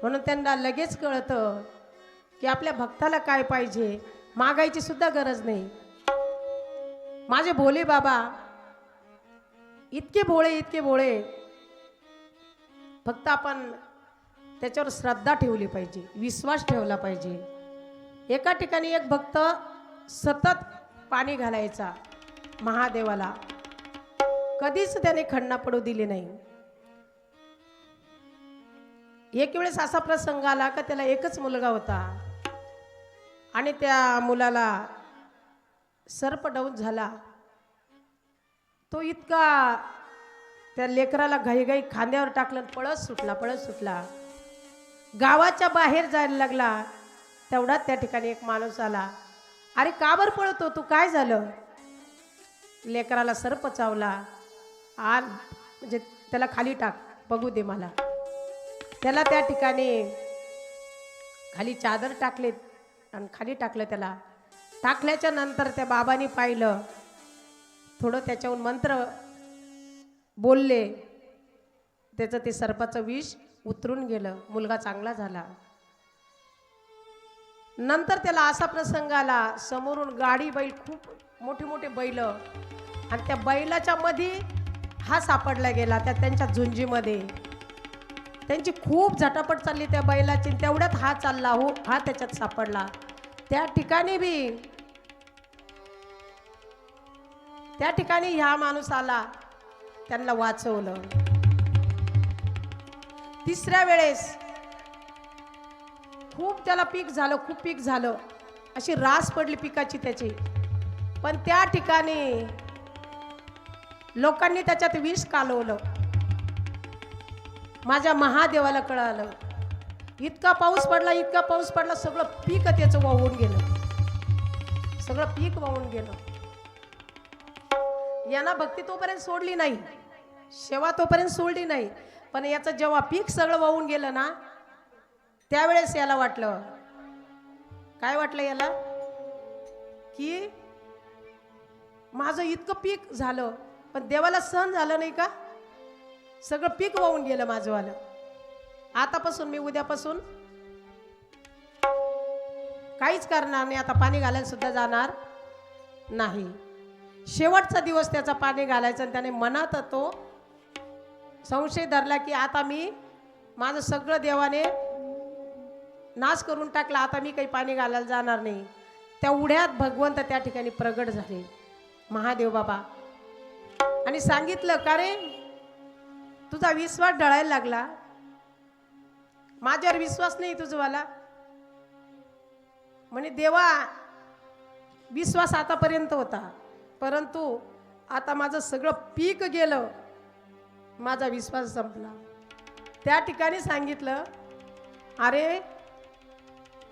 म्हणून त्यांना लगेच कळतं की आपल्या भक्ताला काय पाहिजे. मागायची सुद्धा गरज नाही. माझे भोले बाबा इतके भोळे, फक्त आपण त्याच्यावर श्रद्धा ठेवली पाहिजे, विश्वास ठेवला पाहिजे. एका ठिकाणी एक भक्त सतत पाणी घालायचा महादेवाला, कधीच त्याने खंडा पडू दिली नाही. एक वेळेस असा प्रसंग आला का त्याला एकच मुलगा होता आणि त्या मुलाला सर्प डौस झाला. तो इतका त्या लेकराला घाईघाई खांद्यावर टाकलं, पळत सुटला. गावाच्या बाहेर जायला लागला. तेवढ्यात त्या ठिकाणी एक माणूस आला. अरे का बरं पळतो तू, काय झालं? लेकराला सर्प चावला. म्हणजे त्याला खाली टाक, बघू दे मला. त्याला त्या ठिकाणी खाली चादर टाकले आणि खाली टाकलं. त्याला टाकल्याच्या नंतर त्या बाबांनी पाहिलं, थोडं त्याच्याहून मंत्र बोलले, त्याचं ते सर्पाचं विष उतरून गेलं. मुलगा चांगला झाला. नंतर त्याला असा प्रसंग आला, समोरून गाडी बैल, खूप मोठे मोठे बैल, आणि त्या बैलाच्या मध्ये हा सापडला गेला. त्यांच्या झुंजीमध्ये त्यांची खूप झटापट चालली त्या बैलाची. तेवढ्यात हा चालला, हो हा त्याच्यात सापडला. त्या ठिकाणी ह्या माणूस आला, त्यांना वाचवलं. तिसऱ्या वेळेस खूप त्याला पीक झालं, अशी रास पडली पिकाची त्याची. पण त्या ठिकाणी लोकांनी त्याच्यात विष कालवलं. माझ्या महादेवाला कळालं. इतका पाऊस पडला, सगळं पीक त्याचं वाहून गेलं. यांना भक्ती तोपर्यंत सोडली नाही, सेवा तोपर्यंत सोडली नाही. पण याचं जेव्हा पीक सगळं वाहून गेलं ना, त्यावेळेस याला वाटलं, काय वाटलं याला, की माझं इतकं पीक झालं पण देवाला सहन झालं नाही का? सगळं पीक वाहून गेलं माझंवालं. आतापासून मी उद्यापासून काहीच करणार नाही, आता पाणी घालायला सुद्धा जाणार नाही. शेवटचा दिवस त्याचा पाणी घालायचा. आणि त्याने मनात तो संशय धरला की आता मी माझं सगळं देवाने नाश करून टाकला, आता मी काही पाणी घालायला जाणार नाही. तेवढ्यात भगवंत त्या ठिकाणी प्रगट झाले, महादेव बाबा, आणि सांगितलं, का रे तुझा विश्वास ढळायला लागला, माझ्यावर विश्वास नाही तुझवाला. म्हणे देवा विश्वास आतापर्यंत होता, परंतु आता माझं सगळं पीक गेलं, माझा विश्वास संपला. त्या ठिकाणी सांगितलं, अरे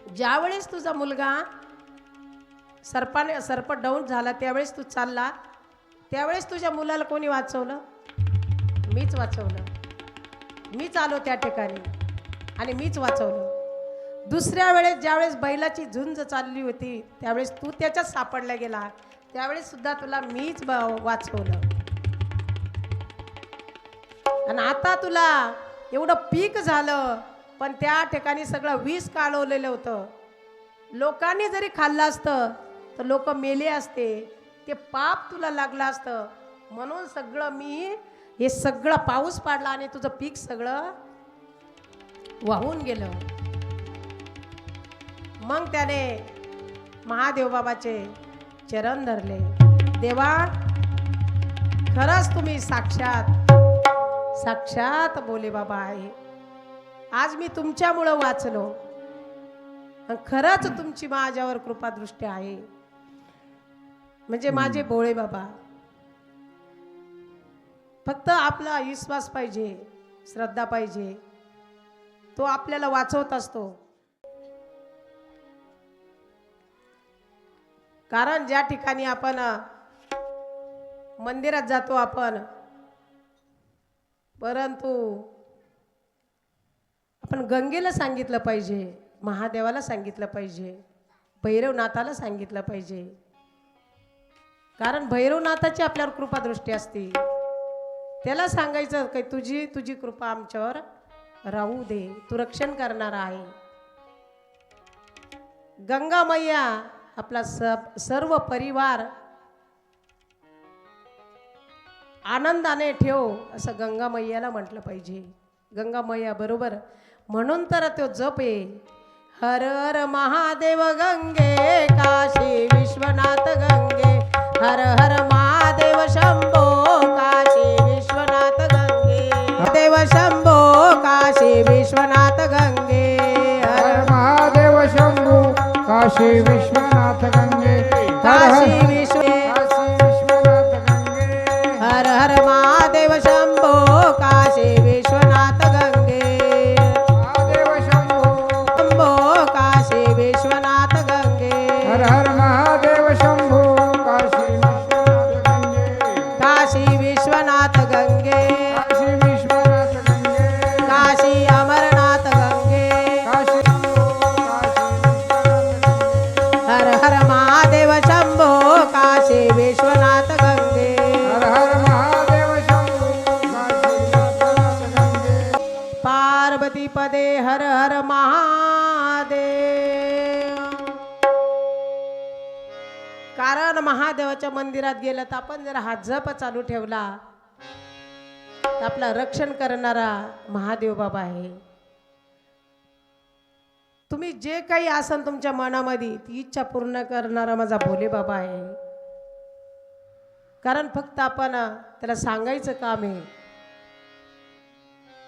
ज्यावेळेस तुझा मुलगा सर्प डाऊन झाला त्यावेळेस तू चालला, त्यावेळेस तुझ्या मुलाला कोणी वाचवलं? मीच वाचवलं. मीच आलो त्या ठिकाणी आणि मीच वाचवलं. दुसऱ्या वेळेस ज्यावेळेस बैलाची झुंज चालली होती त्यावेळेस तू त्याच्यात सापडला गेला, त्यावेळेस सुद्धा तुला मीच वाचवलं. आणि आता तुला एवढं पीक झालं पण त्या ठिकाणी सगळं विष काढवलेलं होतं. लोकांनी जरी खाल्लं असतं तर लोक मेले असते, ते पाप तुला लागलं असतं. म्हणून सगळं मी हे सगळं पाऊस पाडला आणि तुझं पीक सगळं वाहून गेलं. मग त्याने महादेव बाबाचे चरण धरले. देवा, खरंच तुम्ही साक्षात भोले बाबा आहे. आज मी तुमच्यामुळं वाचलो. खरंच तुमची माझ्यावर कृपा दृष्टी आहे. म्हणजे माझे भोळे बाबा, फक्त आपला विश्वास पाहिजे, श्रद्धा पाहिजे, तो आपल्याला वाचवत असतो. कारण ज्या ठिकाणी आपण मंदिरात जातो आपण, परंतु आपण गंगेला सांगितलं पाहिजे, महादेवाला सांगितलं पाहिजे, भैरवनाथाला सांगितलं पाहिजे. कारण भैरवनाथाची आपल्यावर कृपादृष्टी असते. त्याला सांगायचं की तुझी कृपा आमच्यावर राहू दे, तू रक्षण करणार आहे. गंगा मैया आपला सर्व परिवार आनंदाने ठेव असं गंगा मैयाला म्हटलं पाहिजे. गंगा मैया बरोबर म्हणून तर तो जप आहे, हर हर महादेव गंगे काशी विश्वनाथ गंगे, हर हर महादेव शंभो काशी विश्वनाथ गंगे, देव शंभो काशी विश्वनाथ गंगे, हर महादेव शंभू काशी विश्वनाथ गंगे, काशी विश्वनाथ गंगे, हर हर महादेव शंभो काशी विश्वनाथ गंगे, महादेव शंभू शंभो काशी विश्वनाथ गंगे, हर हर महादेव शंभू काशी विश्वनाथ गंगे, काशी विश्वनाथ गंगे, काशी विश्वनाथ गंगे, काशी अमरनाथ गंगे, काशी शंभू काशी विश्वनाथ गंगे, हर हर महादेव शंभो काशी विश्वनाथ गंगे, हर हर महादेव शंभू काशी विश्वनाथ गंगे, पार्वती पदे हर हर महादेव. कारण महादेवाच्या मंदिरात गेलं तर आपण जर हा जप चालू ठेवला तर आपला रक्षण करणारा महादेव बाबा आहे. तुम्ही जे काही असन तुमच्या मनामध्ये ती इच्छा पूर्ण करणारा माझा भोले बाबा आहे. कारण फक्त आपण त्याला सांगायचं काम आहे.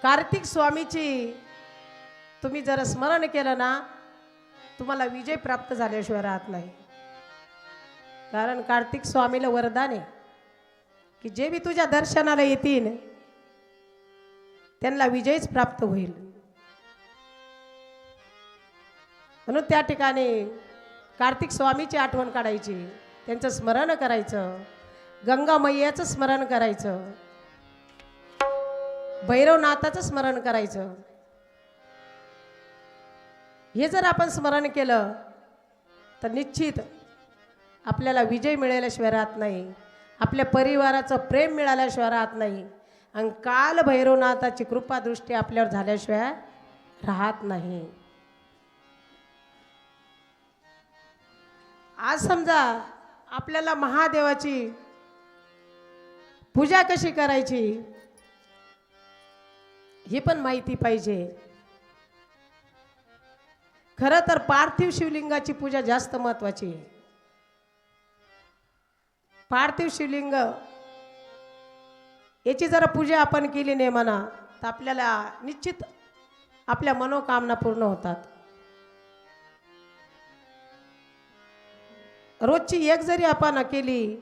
कार्तिक स्वामीची तुम्ही जर स्मरण केलं ना, तुम्हाला विजय प्राप्त झाल्याशिवाय राहत नाही. कारण कार्तिक स्वामीला वरदान आहे की जे बी तुझ्या दर्शनाला येतील त्यांना विजयच प्राप्त होईल. म्हणून त्या ठिकाणी कार्तिक स्वामीची आठवण काढायची, त्यांचं स्मरण करायचं, गंगा मैयाचं स्मरण करायचं, भैरवनाथाचं स्मरण करायचं. हे जर आपण स्मरण केलं तर निश्चित आपल्याला विजय मिळाल्याशिवाय राहत नाही, आपल्या परिवाराचं प्रेम मिळाल्याशिवाय राहत नाही, आणि काल भैरवनाथाची कृपा दृष्टी आपल्यावर झाल्याशिवाय राहत नाही. आज समजा आपल्याला महादेवाची पूजा कशी करायची ही पण माहिती पाहिजे. खरं तर पार्थिव शिवलिंगाची पूजा जास्त महत्वाची आहे. पार्थिव शिवलिंग याची जरा पूजा आपण केली नाही म्हणा तर आपल्याला निश्चित आपल्या मनोकामना पूर्ण होतात. रोजची एक जरी आपण केली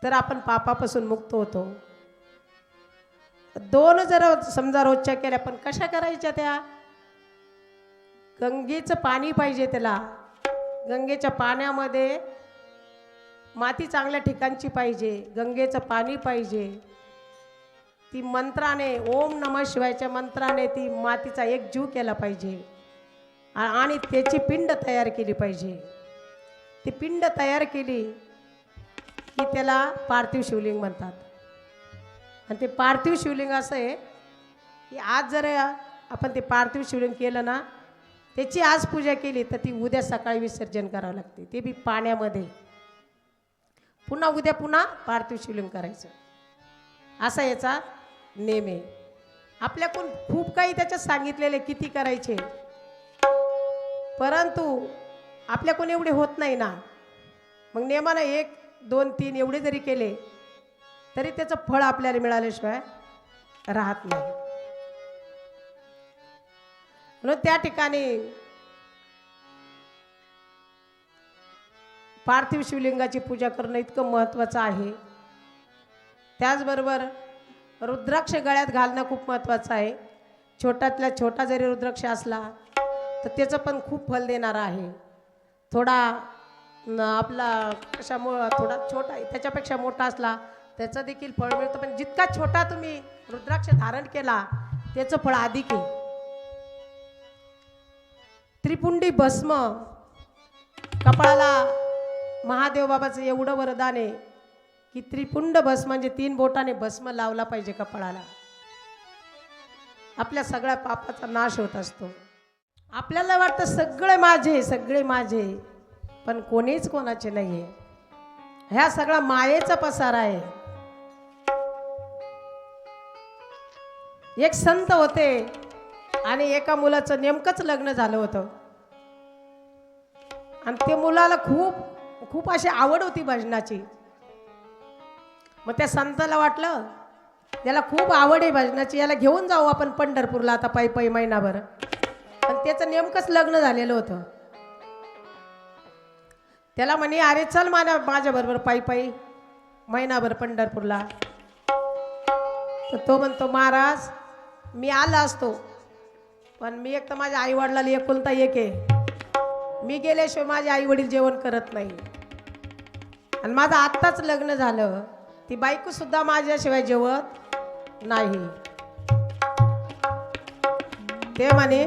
तर आपण पापापासून मुक्त होतो. 2 जर समजा रोजच्या केल्या पण कशा करायच्या त्या, गंगेचं पाणी पाहिजे त्याला. गंगेच्या पाण्यामध्ये माती चांगल्या ठिकाणची पाहिजे, गंगेचं पाणी पाहिजे. ती मंत्राने, ओम नमः शिवायच्या मंत्राने ती मातीचा एक जीव केला पाहिजे आणि त्याची पिंड तयार केली पाहिजे. ती पिंड तयार केली की त्याला पार्थिव शिवलिंग म्हणतात. आणि ते पार्थिव शिवलिंग असं आहे की आज जर आपण ते पार्थिव शिवलिंग केलं ना, त्याची आज पूजा केली तर ती उद्या सकाळी विसर्जन करावं लागते, ते बी पाण्यामध्ये. पुन्हा उद्या पुन्हा पार्थिव शिवलिंग करायचं, असा याचा नेम आहे. आपल्याकडून खूप काही त्याच्यात सांगितलेले किती करायचे, परंतु आपल्याकडून एवढे होत नाही ना. मग नेमानं 1, 2, 3 एवढे जरी केले तरी त्याचं फळ आपल्याला मिळाल्याशिवाय राहत नाही. म्हणून त्या ठिकाणी पार्थिव शिवलिंगाची पूजा करणं इतकं महत्त्वाचं आहे. त्याचबरोबर रुद्राक्ष गळ्यात घालणं खूप महत्त्वाचं आहे. छोट्यातल्या छोटा जरी रुद्राक्ष असला तर त्याचं पण खूप फल देणारा आहे. थोडा आपला कशामुळं थोडा छोटा आहे त्याच्यापेक्षा मोठा असला त्याचं देखील फळ मिळतं, पण जितका छोटा तुम्ही रुद्राक्ष धारण केला त्याचं फळ अधिक आहे. त्रिपुंडी भस्म कपाळाला महादेव बाबाचं एवढं वरदान आहे की त्रिपुंड भस्म म्हणजे 3 बोटाने भस्म लावला पाहिजे कपाळाला. आपल्या सगळ्या पापाचा नाश होत असतो. आपल्याला वाटतं सगळे माझे, सगळे माझे, पण कोणीच कोणाचे नाही आहे. ह्या सगळा मायेचा पसारा आहे. एक संत होते आणि एका मुलाचं नेमकंच लग्न झालं होतं आणि त्या मुलाला खूप खूप अशी आवड होती भजनाची. मग त्या संताला वाटलं त्याला खूप आवड आहे भजनाची, याला घेऊन जाऊ आपण पंढरपूरला आता पायी पायी महिनाभर. पण त्याचं नेमकंच लग्न झालेलं होतं. त्याला म्हणे अरे चल माझ्या बरोबर पायी पायी महिनाभर पंढरपूरला. तर तो म्हणतो महाराज मी आला असतो, पण मी एक तर माझ्या आई वडिलाला एकुलता एक आहे, मी गेल्याशिवाय माझे आई वडील जेवण करत नाही. आणि माझं आत्ताच लग्न झालं, ती बायको सुद्धा माझ्याशिवाय जेवत नाही. ते म्हणे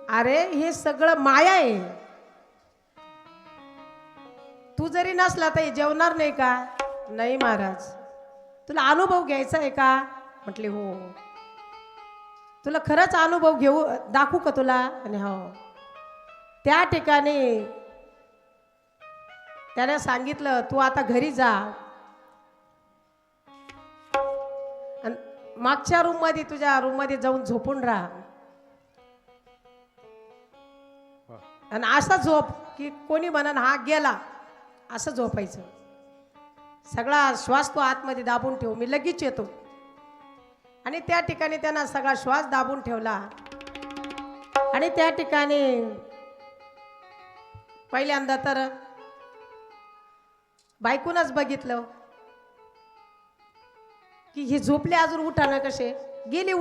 अरे हे सगळं माया आहे, तू जरी नसला तर जेवणार नाही का? नाही महाराज. तुला अनुभव घ्यायचा आहे का? म्हटले हो. तुला खरंच अनुभव घेऊ दाखवू का तुला? आणि हो. त्या ठिकाणी त्याने सांगितलं तू आता घरी जा आणि मागच्या रूम मध्ये तुझ्या रूम मध्ये जाऊन झोपून राहा आणि असा झोप की कोणी म्हणन हा गेला असं झोपायचं. सगळा श्वास तो आतमध्ये दाबून ठेव, मी लगेच येतो. आणि त्या ठिकाणी त्यांना सगळा श्वास दाबून ठेवला आणि त्या ठिकाणी पहिल्यांदा तर बायकूनच बघितलं की हे झोपले अजून उठाना कसे. गेली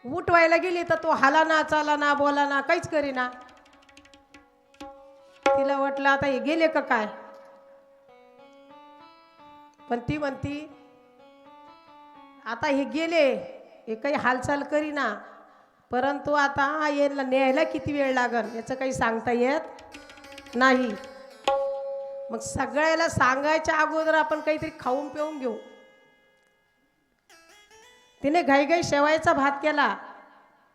उठवायला गेली तर तो हालाना चालाना बोलाना काहीच करीना. तिला वाटलं आता हे गेले का काय, पण ती म्हणती आता हे गेले, हे काही हालचाल करीना, परंतु आता याला न्यायला किती वेळ लागल याचं काही सांगता येत नाही. मग सगळ्याला सांगायच्या अगोदर आपण काहीतरी खाऊन पिऊन घेऊ. तिने घाईघाई शेवायचा भात केला,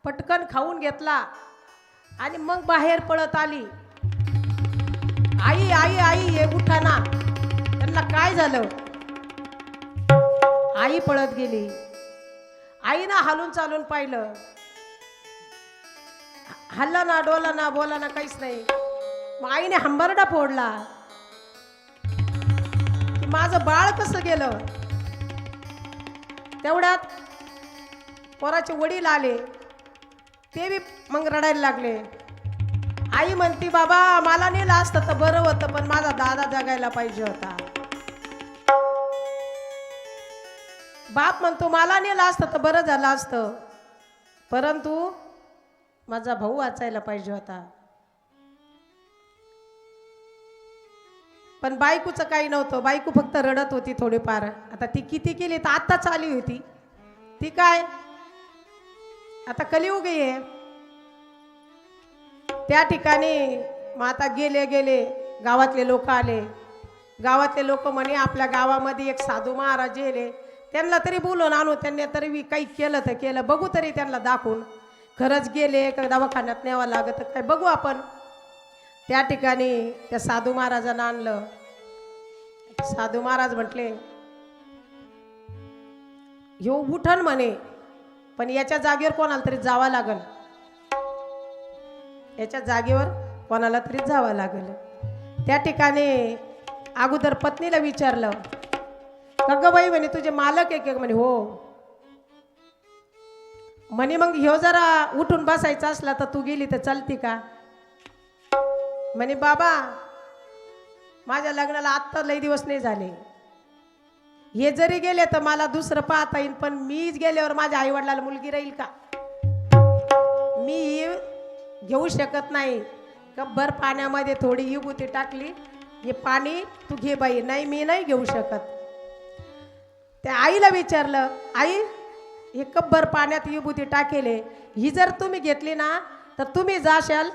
पटकन खाऊन घेतला आणि मग बाहेर पळत आली. आई आई आई हे उठा ना. त्यांना काय झालं? आई पळत गेली. आईनं हालून चालून पाहिलं, हल्ला ना डोला ना बोला ना काहीच नाही. मग आईने हंबरडा फोडला की माझं बाळ कसं गेलं. तेवढ्यात पोराचे वडील आले, ते बी मग रडायला लागले. आई म्हणती बाबा मला नेलं असतं तर बरं होतं, पण माझा दादा जगायला पाहिजे होता. बाप म्हणतो मला नेलं असतं तर बरं झालं असतं, परंतु माझा भाऊ वाचायला पाहिजे होता. पण बायकोचं काही नव्हतं, बायको फक्त रडत होती थोडीफार. आता ती किती केली तर आत्ताच आली होती ती काय, आता कलियुग आहे. त्या ठिकाणी मग आता गेले गेले गावातले लोक आले. गावातले लोक म्हणे आपल्या गावामध्ये एक साधू महाराज गेले, त्यांना तरी बोलून आणू. त्यांनी तरी काही केलं तर केलं, बघू तरी त्यांना दाखवून. खरंच गेले का दवाखान्यात न्यावं लागत काय बघू आपण. त्या ठिकाणी त्या साधू महाराजांना आणलं. साधू महाराज म्हटले ह्यो उठण म्हणे, पण याच्या जागेवर कोणाला तरी जावं लागल, याच्या जागेवर कोणाला तरी जावं लागल. त्या ठिकाणी अगोदर पत्नीला विचारलं, का बाई म्हणे तुझे मालक आहे? म्हणे हो. म्हणे मग ह्यो जरा उठून बसायचा असला तर तू गेली तर चालती का? म्हणे बाबा माझ्या लग्नाला आत्ता लई दिवस नाही झाले, हे जरी गेले तर मला दुसरं पाहता येईल, पण मीच गेल्यावर माझ्या आई वडिलाला मुलगी राहील का? मी घेऊ शकत नाही. कब्बर पाण्यामध्ये थोडी विभूती टाकली, हे पाणी तू घे बाई. नाही मी नाही घेऊ शकत. त्या आईला विचारलं, आई हे कब्बर पाण्यात विभूती टाकेले, ही जर तुम्ही घेतली ना तर तुम्ही जाशाल,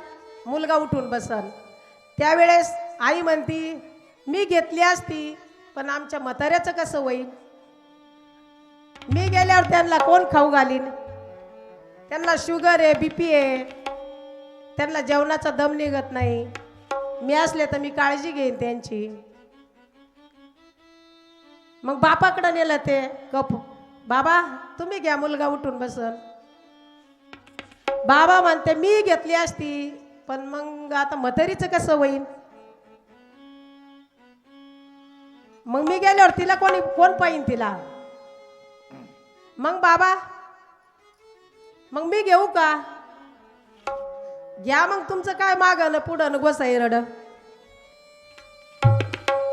मुलगा उठून बसल. त्यावेळेस आई म्हणती मी घेतली असती, पण आमच्या म्हाताऱ्याचं कसं होईल? मी गेल्यावर त्यांना कोण खाऊ घालीन? त्यांना शुगर आहे, बीपी आहे, त्यांना जेवणाचा दम निघत नाही. मी असले तर मी काळजी घेईन त्यांची. मग बापाकडे नेलं ते कप, बाबा तुम्ही घ्या, मुलगा उठून बसल. बाबा म्हणते मी घेतली असती, पण मग आता म्हातारीचं कसं होईल? मग मी गेल्यावर तिला कोण पाहिन तिला? मग बाबा मग मी घेऊ का? घ्या मग, तुमचं काय मागणं पुढं न गोसाई रड.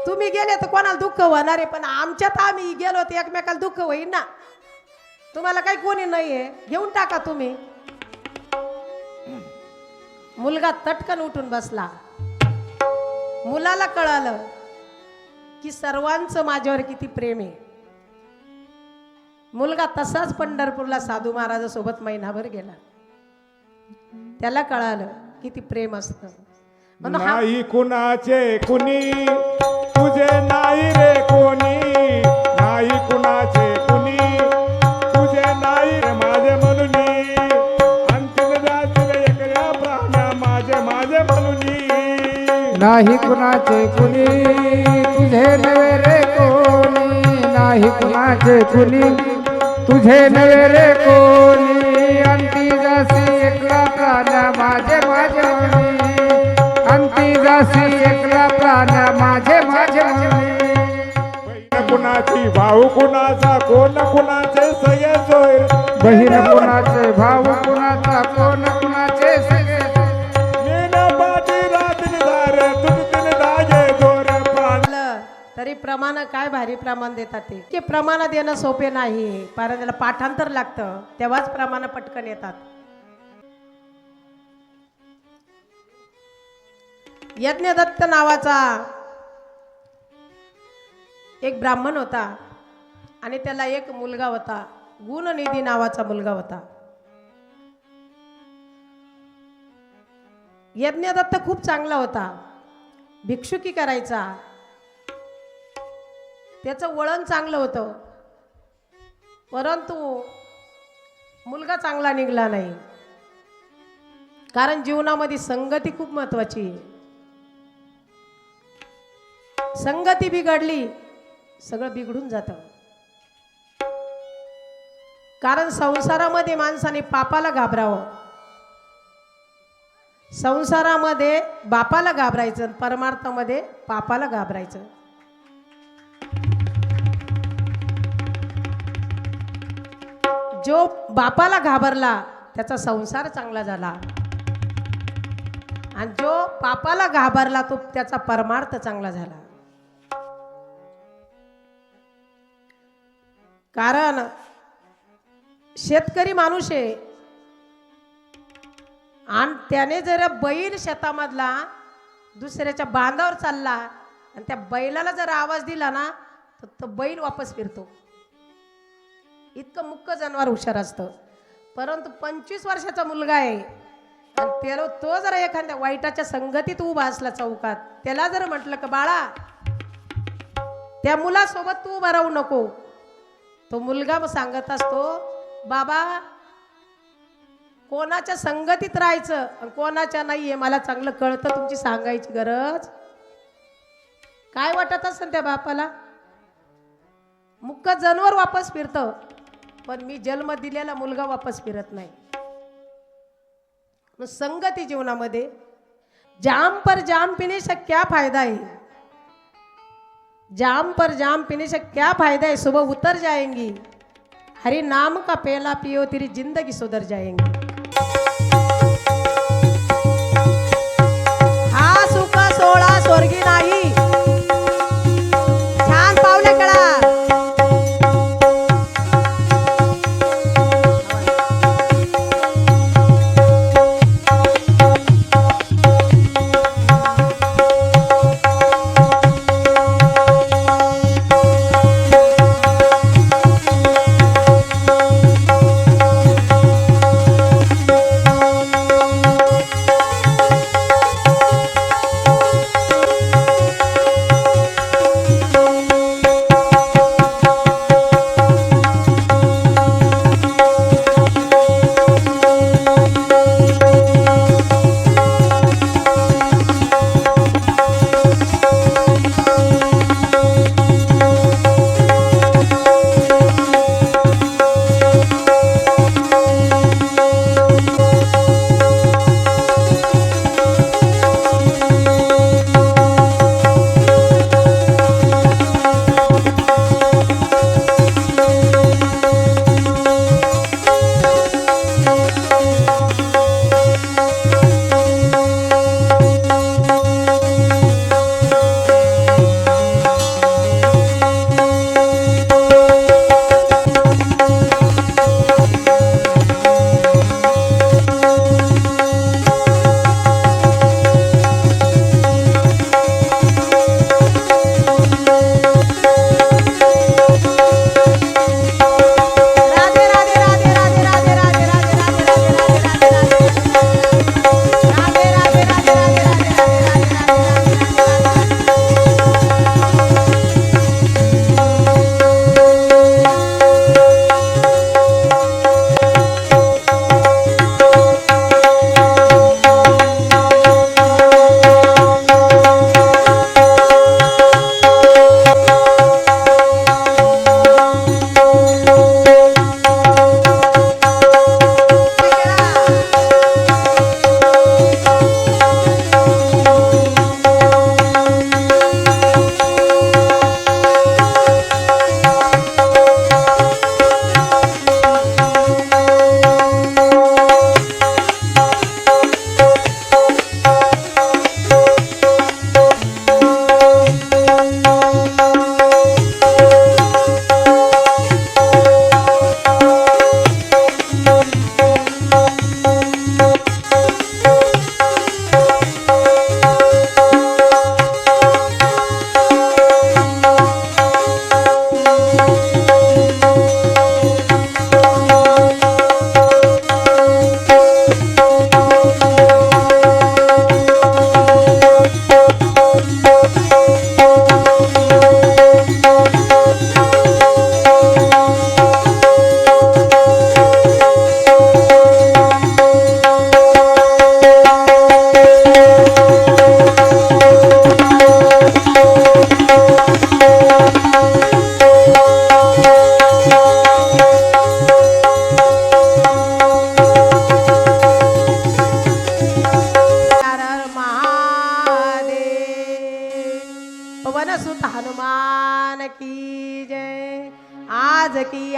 तुम्ही गेले तर कोणाला दुःख होणार आहे, पण आमच्यात आम्ही गेलो तर एकमेकाला दुःख होईल ना. तुम्हाला काही कोणी नाहीये, घेऊन टाका तुम्ही. मुलगा तटकन उठून बसला. मुलाला कळालं की सर्वांचं माझ्यावर किती प्रेम आहे. मुलगा तसाच पंढरपूरला साधू महाराजासोबत महिनाभर गेला. त्याला कळालं किती प्रेम असतं. नाही कुणाचे कुणी तुझे नाही रे कोणी, नाही कुणाचे कुणी तुझे नाही रे माझे म्हणून, अंतिम जातील एकल्या प्राण्या माझे माझे म्हणून. नाही कुणाचे कुणी तुझे नवे रे कोणी, नाही कुणाचे कुणी तुझे नवे रे कोणी. अंती जासी एकला प्राण माझे माझे म्हणून, अंती जासी एकला प्राण माझे माझे म्हणून. बहीण कुणाची भाऊ कुणाचा कोण कुणाचे सगळे सोय, बहीण कुणाचे भाऊ कुणाचा कोण कुणाचे सगळे. तरी प्रमाण काय भारी प्रमाण देतात ते. की प्रमाण देणं सोपे नाही, कारण त्याला पाठांतर लागतं, तेव्हाच प्रमाण पटकन येतात. यज्ञदत्त नावाचा एक ब्राह्मण होता आणि त्याला एक मुलगा होता, गुणनिधी नावाचा मुलगा होता. यज्ञदत्त खूप चांगला होता, भिक्षुकी करायचा, त्याचं वळण चांगलं होतं. परंतु मुलगा चांगला निघाला नाही, कारण जीवनामध्ये संगती खूप महत्वाची आहे. संगती बिघडली सगळं बिघडून जातं. कारण संसारामध्ये माणसाने पापाला घाबरावं, संसारामध्ये बापाला घाबरायचं, परमार्थामध्ये पापाला घाबरायचं. जो बापाला घाबरला त्याचा संसार चांगला झाला, आणि जो पापाला घाबरला तो त्याचा परमार्थ चांगला झाला. कारण शेतकरी माणूस आहे, आणि त्याने जर बैल शेतामधला दुसऱ्याच्या बांधावर चालला आणि त्या बैलाला जर आवाज दिला ना तर तो बैल वापस फिरतो. इतकं मुक्क जनावर हुशार असतं. परंतु 25 वर्षाचा मुलगा आहे आणि त्याला तो जर एखाद्या वाईटाच्या संगतीत उभा असला चौकात, त्याला जर म्हटलं का बाळा त्या मुलासोबत तू उभा राहू नको, तो मुलगा मग सांगत असतो बाबा कोणाच्या संगतीत राहायचं आणि कोणाच्या नाहीये मला चांगलं कळतं, तुमची सांगायची गरज काय वाटत असेल त्या बापाला. मुक्क जनावर वापस फिरतं पण मी जन्म दिलेला मुलगा वापस फिरत नाही. मग संगती जीवनामध्ये जाम पर जाम पीने से क्या फायदा है, जाम पर जाम पीने से क्या फायदा है, सुबह उतर जाएंगी, हरि नाम का पेला पियो तेरी जिंदगी सुधर जाएंगी. हा सुख सोळा स्वर्गी नाही. छान पावले कळा.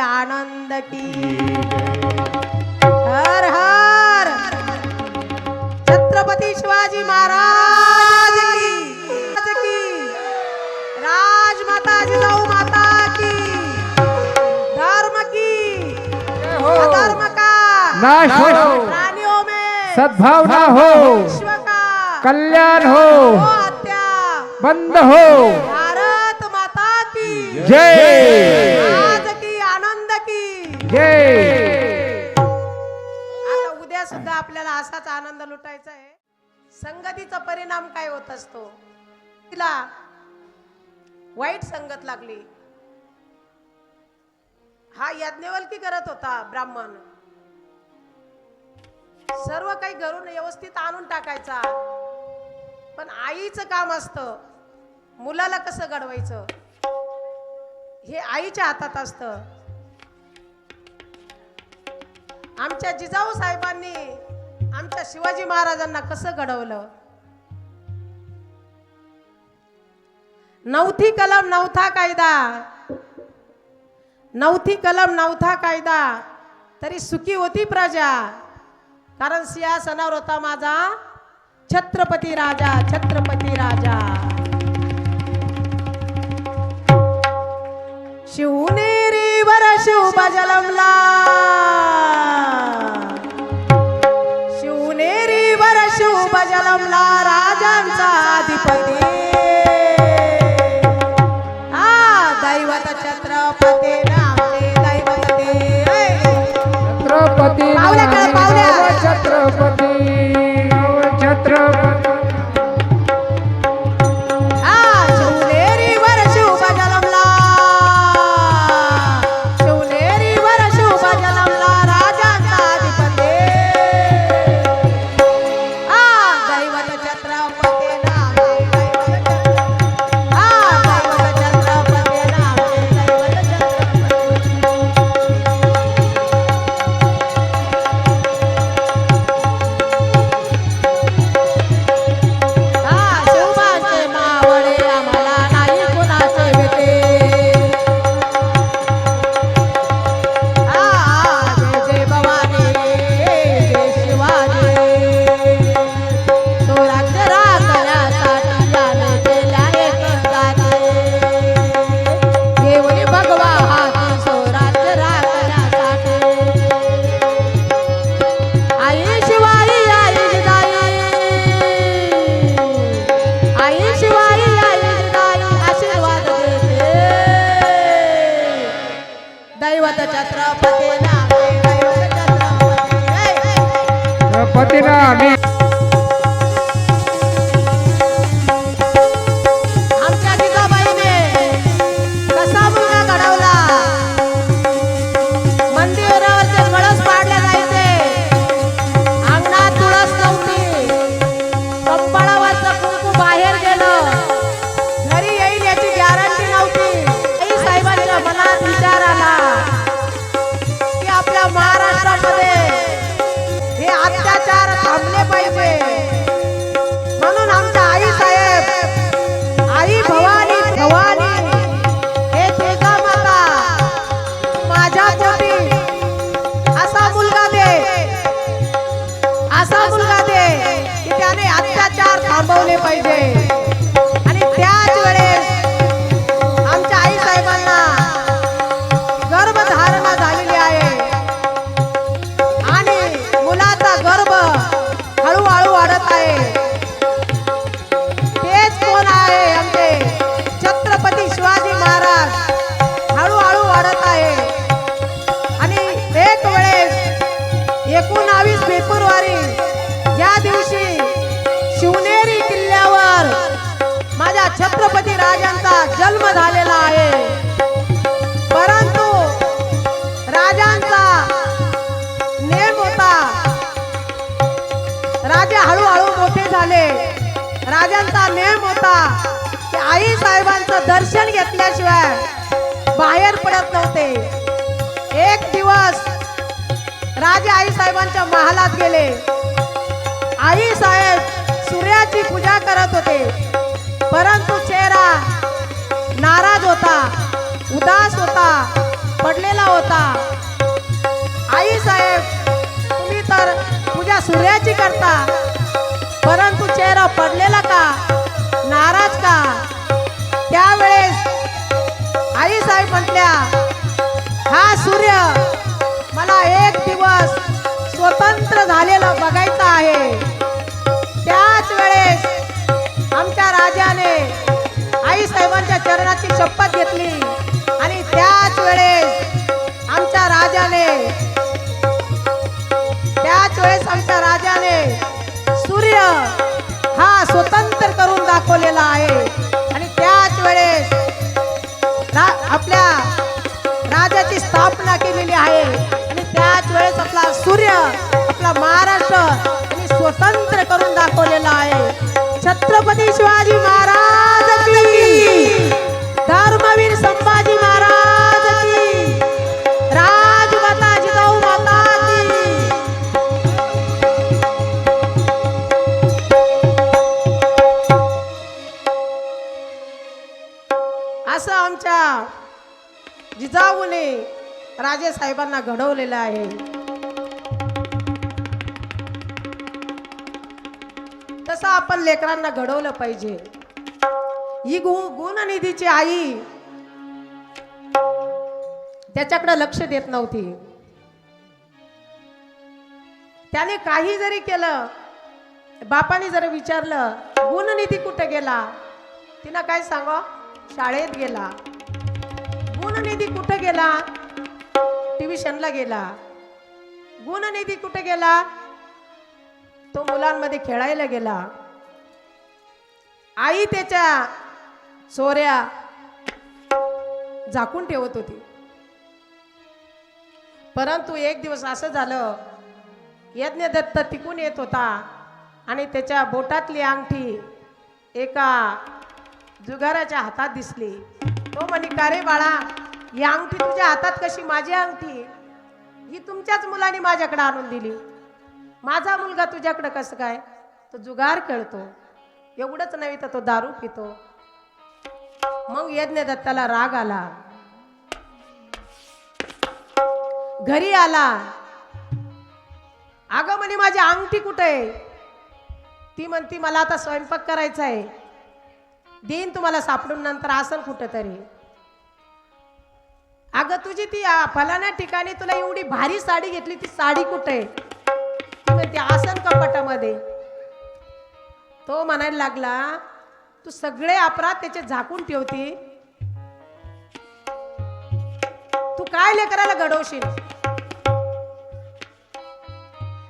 आनंद की हर हर छत्रपती शिवाजी महाराज की राजमाता जिजाऊ माता की धर्म की अधर्म का नाश हो प्राणियों में सद्भावना हो विश्व का कल्याण हो हो हत्या बंद हो भारत माता की जय आज की आनंद की जय आता उद्या सुद्धा आपल्याला असाच आनंद लुटायचा आहे. संगतीचा परिणाम काय होत असतो? तिला वाईट संगत लागली. हा याज्ञवल्की करत होता ब्राह्मण, सर्व काही घरून व्यवस्थित आणून टाकायचा, पण आईचं काम असतं मुलाला कसं घडवायचं हे आईच्या हातात असतं. आमच्या जिजाऊ साहेबांनी आमच्या शिवाजी महाराजांना कसं घडवलं? नवथी कलम नवथा कायदा, नवथी कलम नवथा कायदा, तरी सुखी होती प्रजा, कारण सिंहासनावर होता माझा छत्रपती राजा. छत्रपती राजा शिवनेरीवर शुभ जलमला, शिवनेरीवर शुभ जलमला राजांचा अधिपती. दैवत छत्रपती नामचे दैवत ते. छत्रपती पावल्या करा, पावल्या. छत्रपती छत्रपती शिवनेरीवर शुभ जलमला, शिवनेरीवर शुभ जलमला राजांचा अधिपती. दैवत छत्रपती नामचे दैवत दैवत छत्रपती नामचे दैवत शिवबाचे मावळे आम्हाला नाही कुणाचे भेटे. जय जय भवानी जय शिवाजी, स्वराज्य राखण्यासाठी याने केल्या एकंगाने. देवनी भगवा हाती स्वराज्य राखण्यासाठी. आई शिवाई आई जिजाई, आई शिवाई आई जिजाई आशीर्वाद देते. दैवत छत्रपती नामे दैवत छत्रपती. छत्रपतीला आम्ही आमच्या जिजाबाईने कसा मुलगा घडवला. मंदिरावरचे कळस पाडले जायचे, अंगणात तुळस नव्हती, कंपाळावरचं कुंकू बाहेर गेलं, घरी येईल याची गॅरंटी नव्हती. आई साहेबांच्या मनात विचार आला की आपल्या महाराष्ट्रामध्ये हे अत्याचार थांबले पाहिजे. म्हणून आमच्या आई साहेब, आई भवानी भवानी हे तुझा माता माझ्या पोटी असा मुलगा दे, असा मुलगा दे की त्याने अत्याचार थांबवले पाहिजे. आणि त्याच वेळेस आमच्या आई साहेबांना गर्भधारणा झालेली आहे आणि मुलाचा गर्भ हळूहळू वाढत आहे. तेच कोण आहे? आमचे छत्रपती शिवाजी महाराज हळूहळू वाढत आहे. आणि एक वेळेस 19 फेब्रुवारी या दिवशी शिवनेरी किल्ल्यावर माझ्या छत्रपती राजांचा जन्म झालेला आहे. परंतु राजांचा नेम होता, राजे हळूहळू मोठे झाले, राजांचा नेम होता की आई साहेबांचं दर्शन घेतल्याशिवाय बाहेर पडत नव्हते. एक दिवस राजे आई साहेबांच्या महालात गेले. आई साहेब सूर्याची पूजा करत होते, परंतु चेहरा नाराज होता, उदास होता, पडलेला होता. आई साहेब तुम्ही तर पूजा सूर्याची करता, परंतु चेहरा पडलेला का, नाराज का? त्यावेळेस आई साहेब म्हटल्या, हा सूर्य मला एक दिवस स्वतंत्र झालेलं बघायचं आहे. त्याच वेळेस आमच्या राजाने आई साहेबांच्या चरणाची शपथ घेतली आणि त्याच वेळेस आमच्या राजाने सूर्य हा स्वतंत्र करून दाखवलेला आहे. आणि त्याच वेळेस आपल्या राजाची स्थापना केलेली आहे. आणि त्याच वेळेस आपला सूर्य आपला महाराष्ट्र आणि स्वतंत्र करून दाखवलेला आहे. छत्रपती शिवाजी महाराज की, धर्मवीर संभाजी महाराज की, राजमाता जिजाऊ माता की. असं आमच्या जिजाऊने राजे साहेबांना घडवलेलं आहे. तसं आपण लेकरांना घडवलं पाहिजे. ही गुणनिधीची आई त्याच्याकडे लक्ष देत नव्हती. त्याने काही जरी केलं, बापाने जर विचारलं गुणनिधी कुठे गेला, तिनं काय सांगा, शाळेत गेला. गुणनिधी कुठे गेला, ट्युशनला गेला. गुणनिधी कुठे गेला, तो मुलांमध्ये खेळायला गेला. आई त्याच्या चोऱ्या झाकून ठेवत होती. परंतु एक दिवस असं झालं, यज्ञदत्त तिकून येत होता आणि त्याच्या बोटातली अंगठी एका जुगाराच्या हातात दिसली. तो म्हणे, का रे बाळा, ही अंगठी तुझ्या हातात कशी? माझी अंगठी ही तुमच्याच मुलाने माझ्याकडे आणून दिली. माझा मुलगा तुझ्याकडे कसं काय? तो जुगार खेळतो. एवढंच नव्हे तर तो दारू पितो. मग यज्ञदत्ताला राग आला. घरी आला. अगं म्हणे, माझी अंगठी कुठे आहे? ती म्हणती, मला आता स्वयंपाक करायचा आहे, देईन तुम्हाला सापडून नंतर आसन कुठं तरी. अगं तुझी ती फलाण्या ठिकाणी तुला एवढी भारी साडी घेतली, ती साडी कुठे? ती आसन कपाटामध्ये. तो म्हणायला लागला, तू सगळे अपराध त्याचे झाकून ठेवती, तू काय लेकराला घडवशील?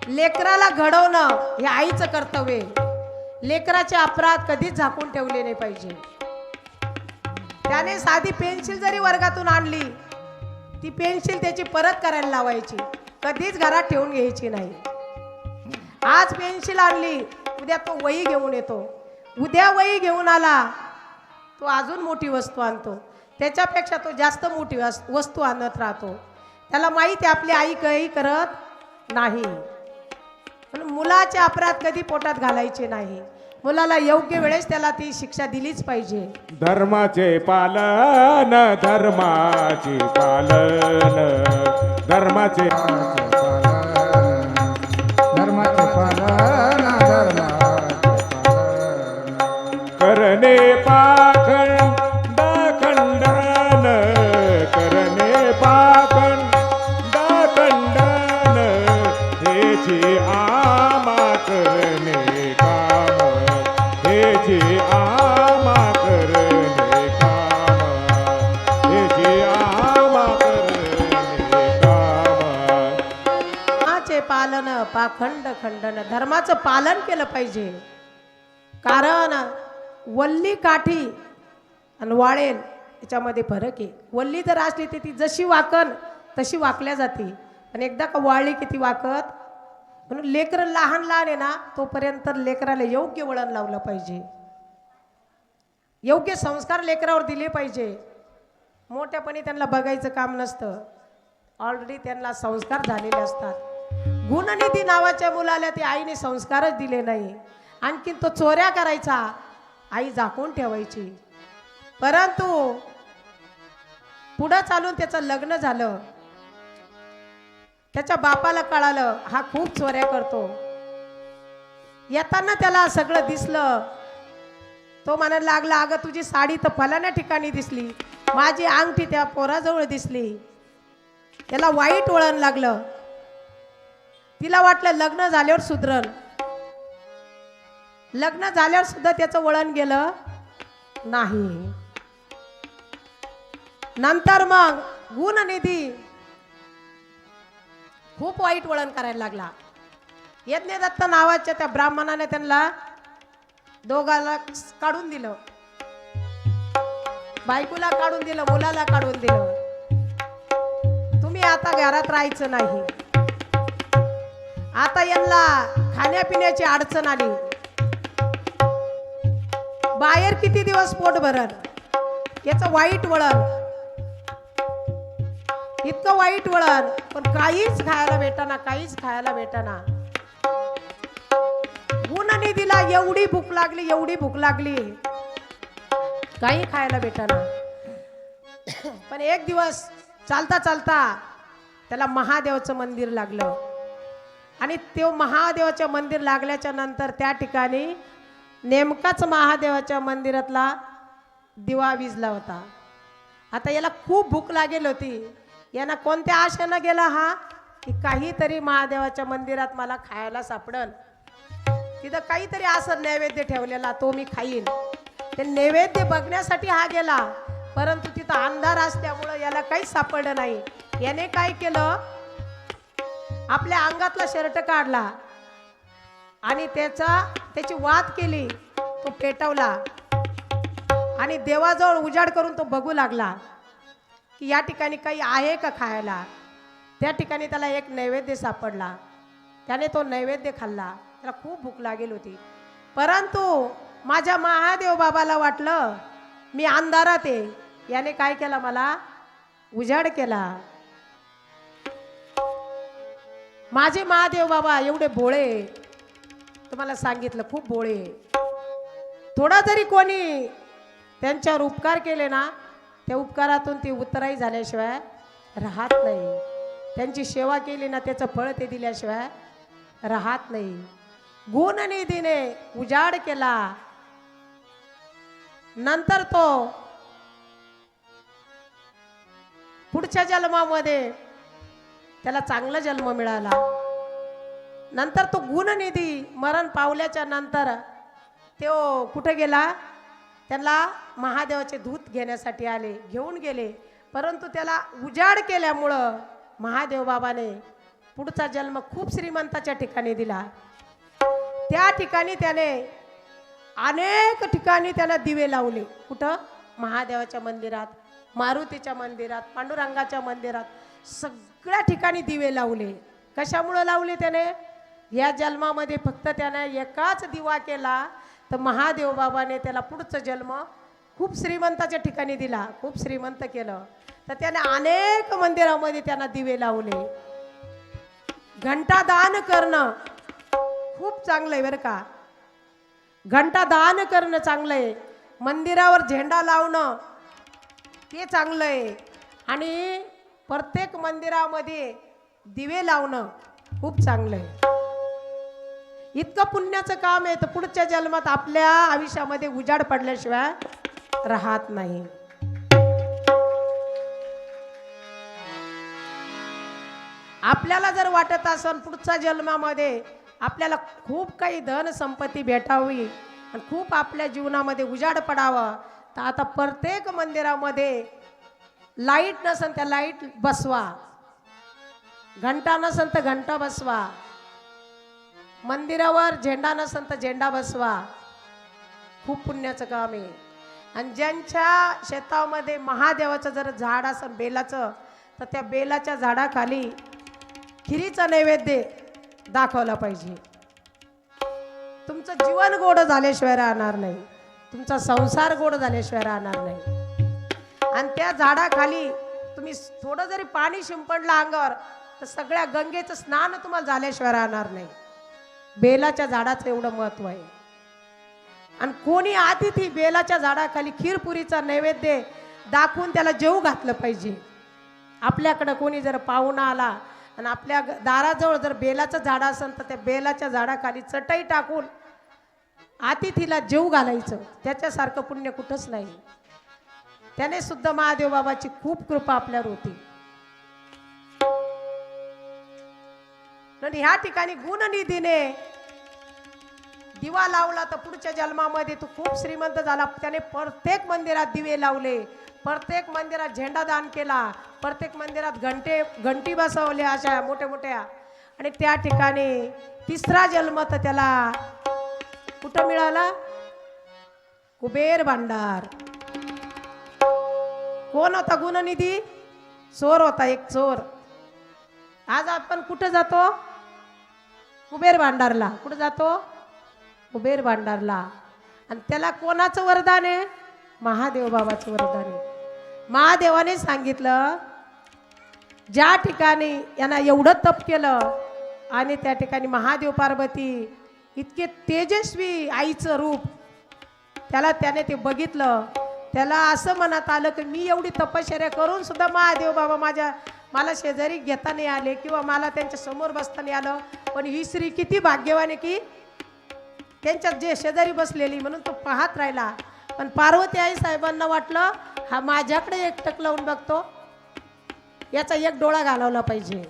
लेकराला घडवणं हे आईचं कर्तव्य. लेकराचे अपराध कधीच झाकून ठेवले नाही पाहिजे. त्याने साधी पेन्सिल जरी वर्गातून आणली, ती पेन्सिल त्याची परत करायला लावायची, कधीच घरात ठेवून घ्यायची नाही. आज पेन्सिल आणली, उद्या तो वही घेऊन येतो. उद्या वही घेऊन आला, तो अजून मोठी वस्तू आणतो. त्याच्यापेक्षा तो जास्त मोठी वस्तू आणत राहतो. त्याला माहिती आपली आई काही करत नाही. म्हणून मुलाचे अपराध कधी पोटात घालायचे नाही. मुलाला योग्य वेळेस त्याला ती शिक्षा दिलीच पाहिजे. धर्माचे पालन, धर्माचे पालन, धर्माचे करणे पाखंड खंडन, करणे पाखंड खंडन, हेची आमा करणे काम, हेची आमा करणे काम, हेची आमा करणे काम. धर्माचे पालन पाखंड खंडन, धर्माचं पालन केलं पाहिजे. कारण वल्ली काठी आणि वाळेल याच्यामध्ये फरक आहे. वल्ली जर असली तर ती जशी वाकन तशी वाकल्या जाते, आणि एकदा का वाळली की ती वाकत. म्हणून लेकरं लहान लहान आहे ना, तोपर्यंत लेकराला योग्य वळण लावलं पाहिजे. योग्य संस्कार लेकरावर दिले पाहिजे. मोठ्यापणी त्यांना बघायचं काम नसतं, ऑलरेडी त्यांना संस्कार झालेले असतात. गुणनिधी नावाच्या मुलाला ती आईने संस्कारच दिले नाही. आणखीन तो चोऱ्या करायचा, आई झाकून ठेवायची. परंतु पुढं चालून त्याचं लग्न झालं. त्याच्या बापाला कळालं हा खूप चोऱ्या करतो. येताना त्याला सगळं दिसलं. तो म्हणायला लागला, अगं तुझी साडी तर फलाण्या ठिकाणी दिसली, माझी अंगठी त्या पोराजवळ दिसली. त्याला वाईट वळण लागलं. तिला वाटलं लग्न झाल्यावर सुधरण. लग्न झाल्यावर सुद्धा त्याचं वळण गेलं नाही. नंतर मग गुणनिधी खूप वाईट वळण करायला लागला. यज्ञदत्त नावाच्या त्या ब्राह्मणाने त्यांना दोघाला काढून दिलं, बायकोला काढून दिलं, मुलाला काढून दिलं. तुम्ही आता घरात राहायचं नाही. आता यांना खाण्यापिण्याची अडचण आली. बाहेर किती दिवस पोट भरल. याचं वाईट वळण, इतकं वाईट वळण, पण काहीच खायला भेटाना, काहीच खायला भेटाना. गुणनिधीला एवढी भूक लागली, एवढी भूक लागली, काही खायला भेटाना. पण एक दिवस चालता चालता त्याला महादेवाचं मंदिर लागलं. आणि ते महादेवाचं मंदिर लागल्याच्या नंतर त्या ठिकाणी नेमकाच महादेवाच्या मंदिरातला दिवा विझला होता. आता याला खूप भूक लागेल होती. यानं कोणत्या आशेनं गेला हा, की काहीतरी महादेवाच्या मंदिरात मला खायला सापडल, तिथं काहीतरी असं नैवेद्य ठेवलेला तो मी खाईन. ते नैवेद्य बघण्यासाठी हा गेला, परंतु तिथं अंधार असल्यामुळं याला काहीच सापडलं नाही. याने काय केलं, आपल्या अंगातला शर्ट काढला आणि त्याची वात केली, तो पेटवला आणि देवाजवळ उजाड करून तो बघू लागला की या ठिकाणी काही आहे का खायला. त्या ठिकाणी त्याला एक नैवेद्य सापडला. त्याने तो नैवेद्य खाल्ला. त्याला खूप भूक लागेल होती, परंतु माझ्या महादेव बाबाला वाटलं मी अंधारात आहे. याने काय केला, मला उजाड केला. माझे महादेव बाबा एवढे भोळे, तुम्हाला सांगितलं खूप भोळे. थोडा जरी कोणी त्यांच्यावर उपकार केले ना, त्या उपकारातून ती उतराई झाल्याशिवाय राहत नाही. त्यांची सेवा केली ना, त्याचं फळ ते दिल्याशिवाय राहत नाही. गुणनिधीने उजाड केला. नंतर तो पुढच्या जन्मामध्ये त्याला चांगला जन्म मिळाला. नंतर तो गुणनिधी मरण पावल्याच्या नंतर तो कुठे गेला, त्याला महादेवाचे दूत घेण्यासाठी आले, घेऊन गेले. परंतु त्याला उजाड केल्यामुळं महादेव बाबाने पुढचा जन्म खूप श्रीमंताच्या ठिकाणी दिला. त्या ठिकाणी त्याने अनेक ठिकाणी त्याला दिवे लावले. कुठं, महादेवाच्या मंदिरात, मारुतीच्या मंदिरात, पांडुरंगाच्या मंदिरात, सगळ्या ठिकाणी दिवे लावले. कशामुळं लावले त्याने, या जन्मामध्ये फक्त त्याने एकाच दिवा केला तर महादेव बाबाने त्याला पुढचा जन्म खूप श्रीमंताच्या ठिकाणी दिला, खूप श्रीमंत केलं. तर त्याने अनेक मंदिरामध्ये त्यांना दिवे लावले. घंटा दान करणं खूप चांगलं आहे बरं का. घंटा दान करणं चांगलं आहे. मंदिरावर झेंडा लावणं ते चांगलं आहे. आणि प्रत्येक मंदिरामध्ये दिवे लावणं खूप चांगलं आहे. इतकं पुण्याचं काम आहे. तर पुढच्या जन्मात आपल्या आयुष्यामध्ये उजाड पडल्याशिवाय राहत नाही. आपल्याला जर वाटत असेल पुढच्या जन्मामध्ये आपल्याला खूप काही धन संपत्ती भेटावी आणि खूप आपल्या जीवनामध्ये उजाड पडावा, तर आता प्रत्येक मंदिरामध्ये लाईट नसेल त्या लाईट बसवा, घंटा नसेल तर घंटा बसवा, मंदिरावर झेंडा नसेल तर झेंडा बसवा. खूप पुण्याचं काम आहे. आणि ज्यांच्या शेतामध्ये महादेवाचं जर झाड असेल बेलाचं, तर त्या बेलाच्या झाडाखाली खिरीचं नैवेद्य दाखवला पाहिजे. तुमचं जीवन गोड झाल्याशिवाय राहणार नाही, तुमचा संसार गोड झाल्याशिवाय राहणार नाही. आणि त्या झाडाखाली तुम्ही थोडं जरी पाणी शिंपडलं अंगावर, तर सगळ्या गंगेचं स्नान तुम्हाला झाल्याशिवाय राहणार नाही. बेलाच्या झाडाचं एवढं महत्व आहे. आणि कोणी अतिथी बेलाच्या झाडाखाली खीरपुरीचा नैवेद्य दाखवून त्याला जेवू घातलं पाहिजे. आपल्याकडं कोणी जर पाहुणा आला आणि आपल्या दाराजवळ जर बेलाचं झाड असेल, तर त्या बेलाच्या झाडाखाली चटई टाकून अतिथीला जेवू घालायचं. त्याच्यासारखं पुण्य कुठंच नाही. त्याने सुद्धा महादेव बाबाची खूप कृपा आपल्यावर होती. म्हणून ह्या ठिकाणी गुणनिधीने दिवा लावला तर पुढच्या जन्मामध्ये तू खूप श्रीमंत झाला. त्याने प्रत्येक मंदिरात दिवे लावले, प्रत्येक मंदिरात झेंडा दान केला, प्रत्येक मंदिरात घंटी बसवल्या अशा मोठ्या मोठ्या. आणि त्या ठिकाणी तिसरा जन्म तर त्याला कुठं मिळाला? कुबेर भांडार. कोण होता गुणनिधी? चोर होता, एक चोर. आज आपण कुठं जातो? कुबेर भांडारला. कुठं जातो? कुबेर भांडारला. आणि त्याला कोणाचं वरदान आहे? महादेव बाबाचं वरदान आहे. महादेवाने सांगितलं ज्या ठिकाणी यांना एवढं तप केलं आणि त्या ठिकाणी महादेव पार्वती इतके तेजस्वी आईचं रूप त्याने ते बघितलं. त्याला असं मनात आलं की मी एवढी तपश्चर्या करून सुद्धा महादेव बाबा मला शेजारी घेता नाही आले किंवा मला त्यांच्या समोर बसता नाही आलं. पण ही स्त्री किती भाग्यवान आहे की त्यांच्यात जे शेजारी बसलेली, म्हणून तो पाहत राहिला. पण पार्वती आई साहेबांना वाटलं हा माझ्याकडे एकटक लावून बघतो, याचा एक डोळा घालवला पाहिजे.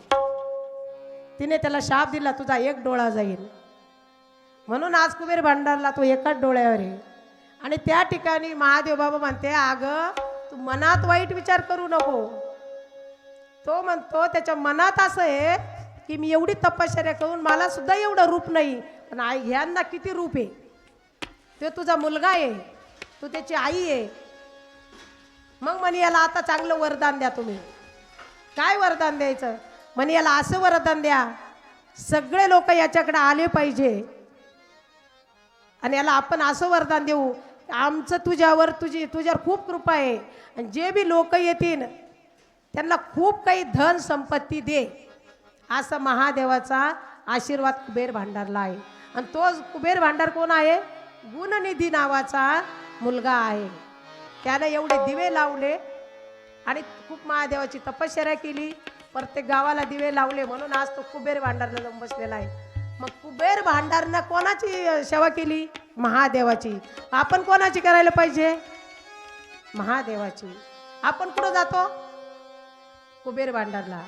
तिने त्याला शाप दिला, तुझा एक डोळा जाईल. म्हणून आज कुबेर भांडारला तो एकाच डोळ्यावर आहे. आणि त्या ठिकाणी महादेव बाबा म्हणते अगं तू मनात वाईट विचार करू नको. तो म्हणतो त्याच्या मनात असं आहे की मी एवढी तपश्चर्या करून मला सुद्धा एवढं रूप नाही, पण आई ह्यांना किती रूप आहे. तो तुझा मुलगा आहे, तू त्याची आई आहे. मग म्हणे याला आता चांगलं वरदान द्या तुम्ही. काय वरदान द्यायचं? म्हणे याला असं वरदान द्या सगळे लोक याच्याकडे आले पाहिजे आणि याला आपण असं वरदान देऊ आमचं तुझ्यावर खूप कृपा आहे आणि जे बी लोक येतील त्यांना खूप काही धन संपत्ती दे. असं महादेवाचा आशीर्वाद कुबेर भांडारला आहे. आणि तो कुबेर भांडार कोण आहे? गुणनिधी नावाचा मुलगा आहे. त्याने एवढे दिवे लावले आणि खूप महादेवाची तपश्चर्या केली, प्रत्येक गावाला दिवे लावले, म्हणून आज तो कुबेर भांडारला जाऊन बसलेला आहे. मग कुबेर भांडारनं कोणाची सेवा केली? महादेवाची. आपण कोणाची करायला पाहिजे? महादेवाची. आपण कुठं जातो? कुबेर भांडारला.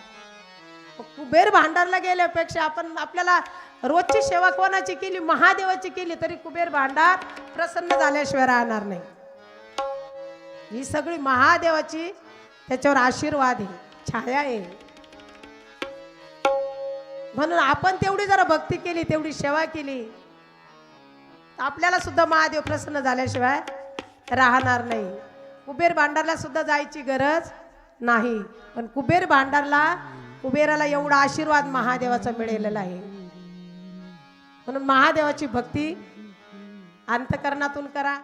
कुबेर भांडारला गेल्यापेक्षा आपण आपल्याला रोजची सेवा कोणाची केली? महादेवाची केली तरी कुबेर भांडार प्रसन्न झाल्याशिवाय राहणार नाही. ही सगळी महादेवाची त्याच्यावर आशीर्वाद आहे, छाया आहे. म्हणून आपण तेवढी जरा भक्ती केली, तेवढी सेवा केली, आपल्याला सुद्धा महादेव प्रसन्न झाल्याशिवाय राहणार नाही. कुबेर भांडारला सुद्धा जायची गरज नाही. पण कुबेर कुबेराला एवढा आशीर्वाद महादेवाचा मिळालेला आहे. म्हणून महादेवाची भक्ती अंतकरणातून करा.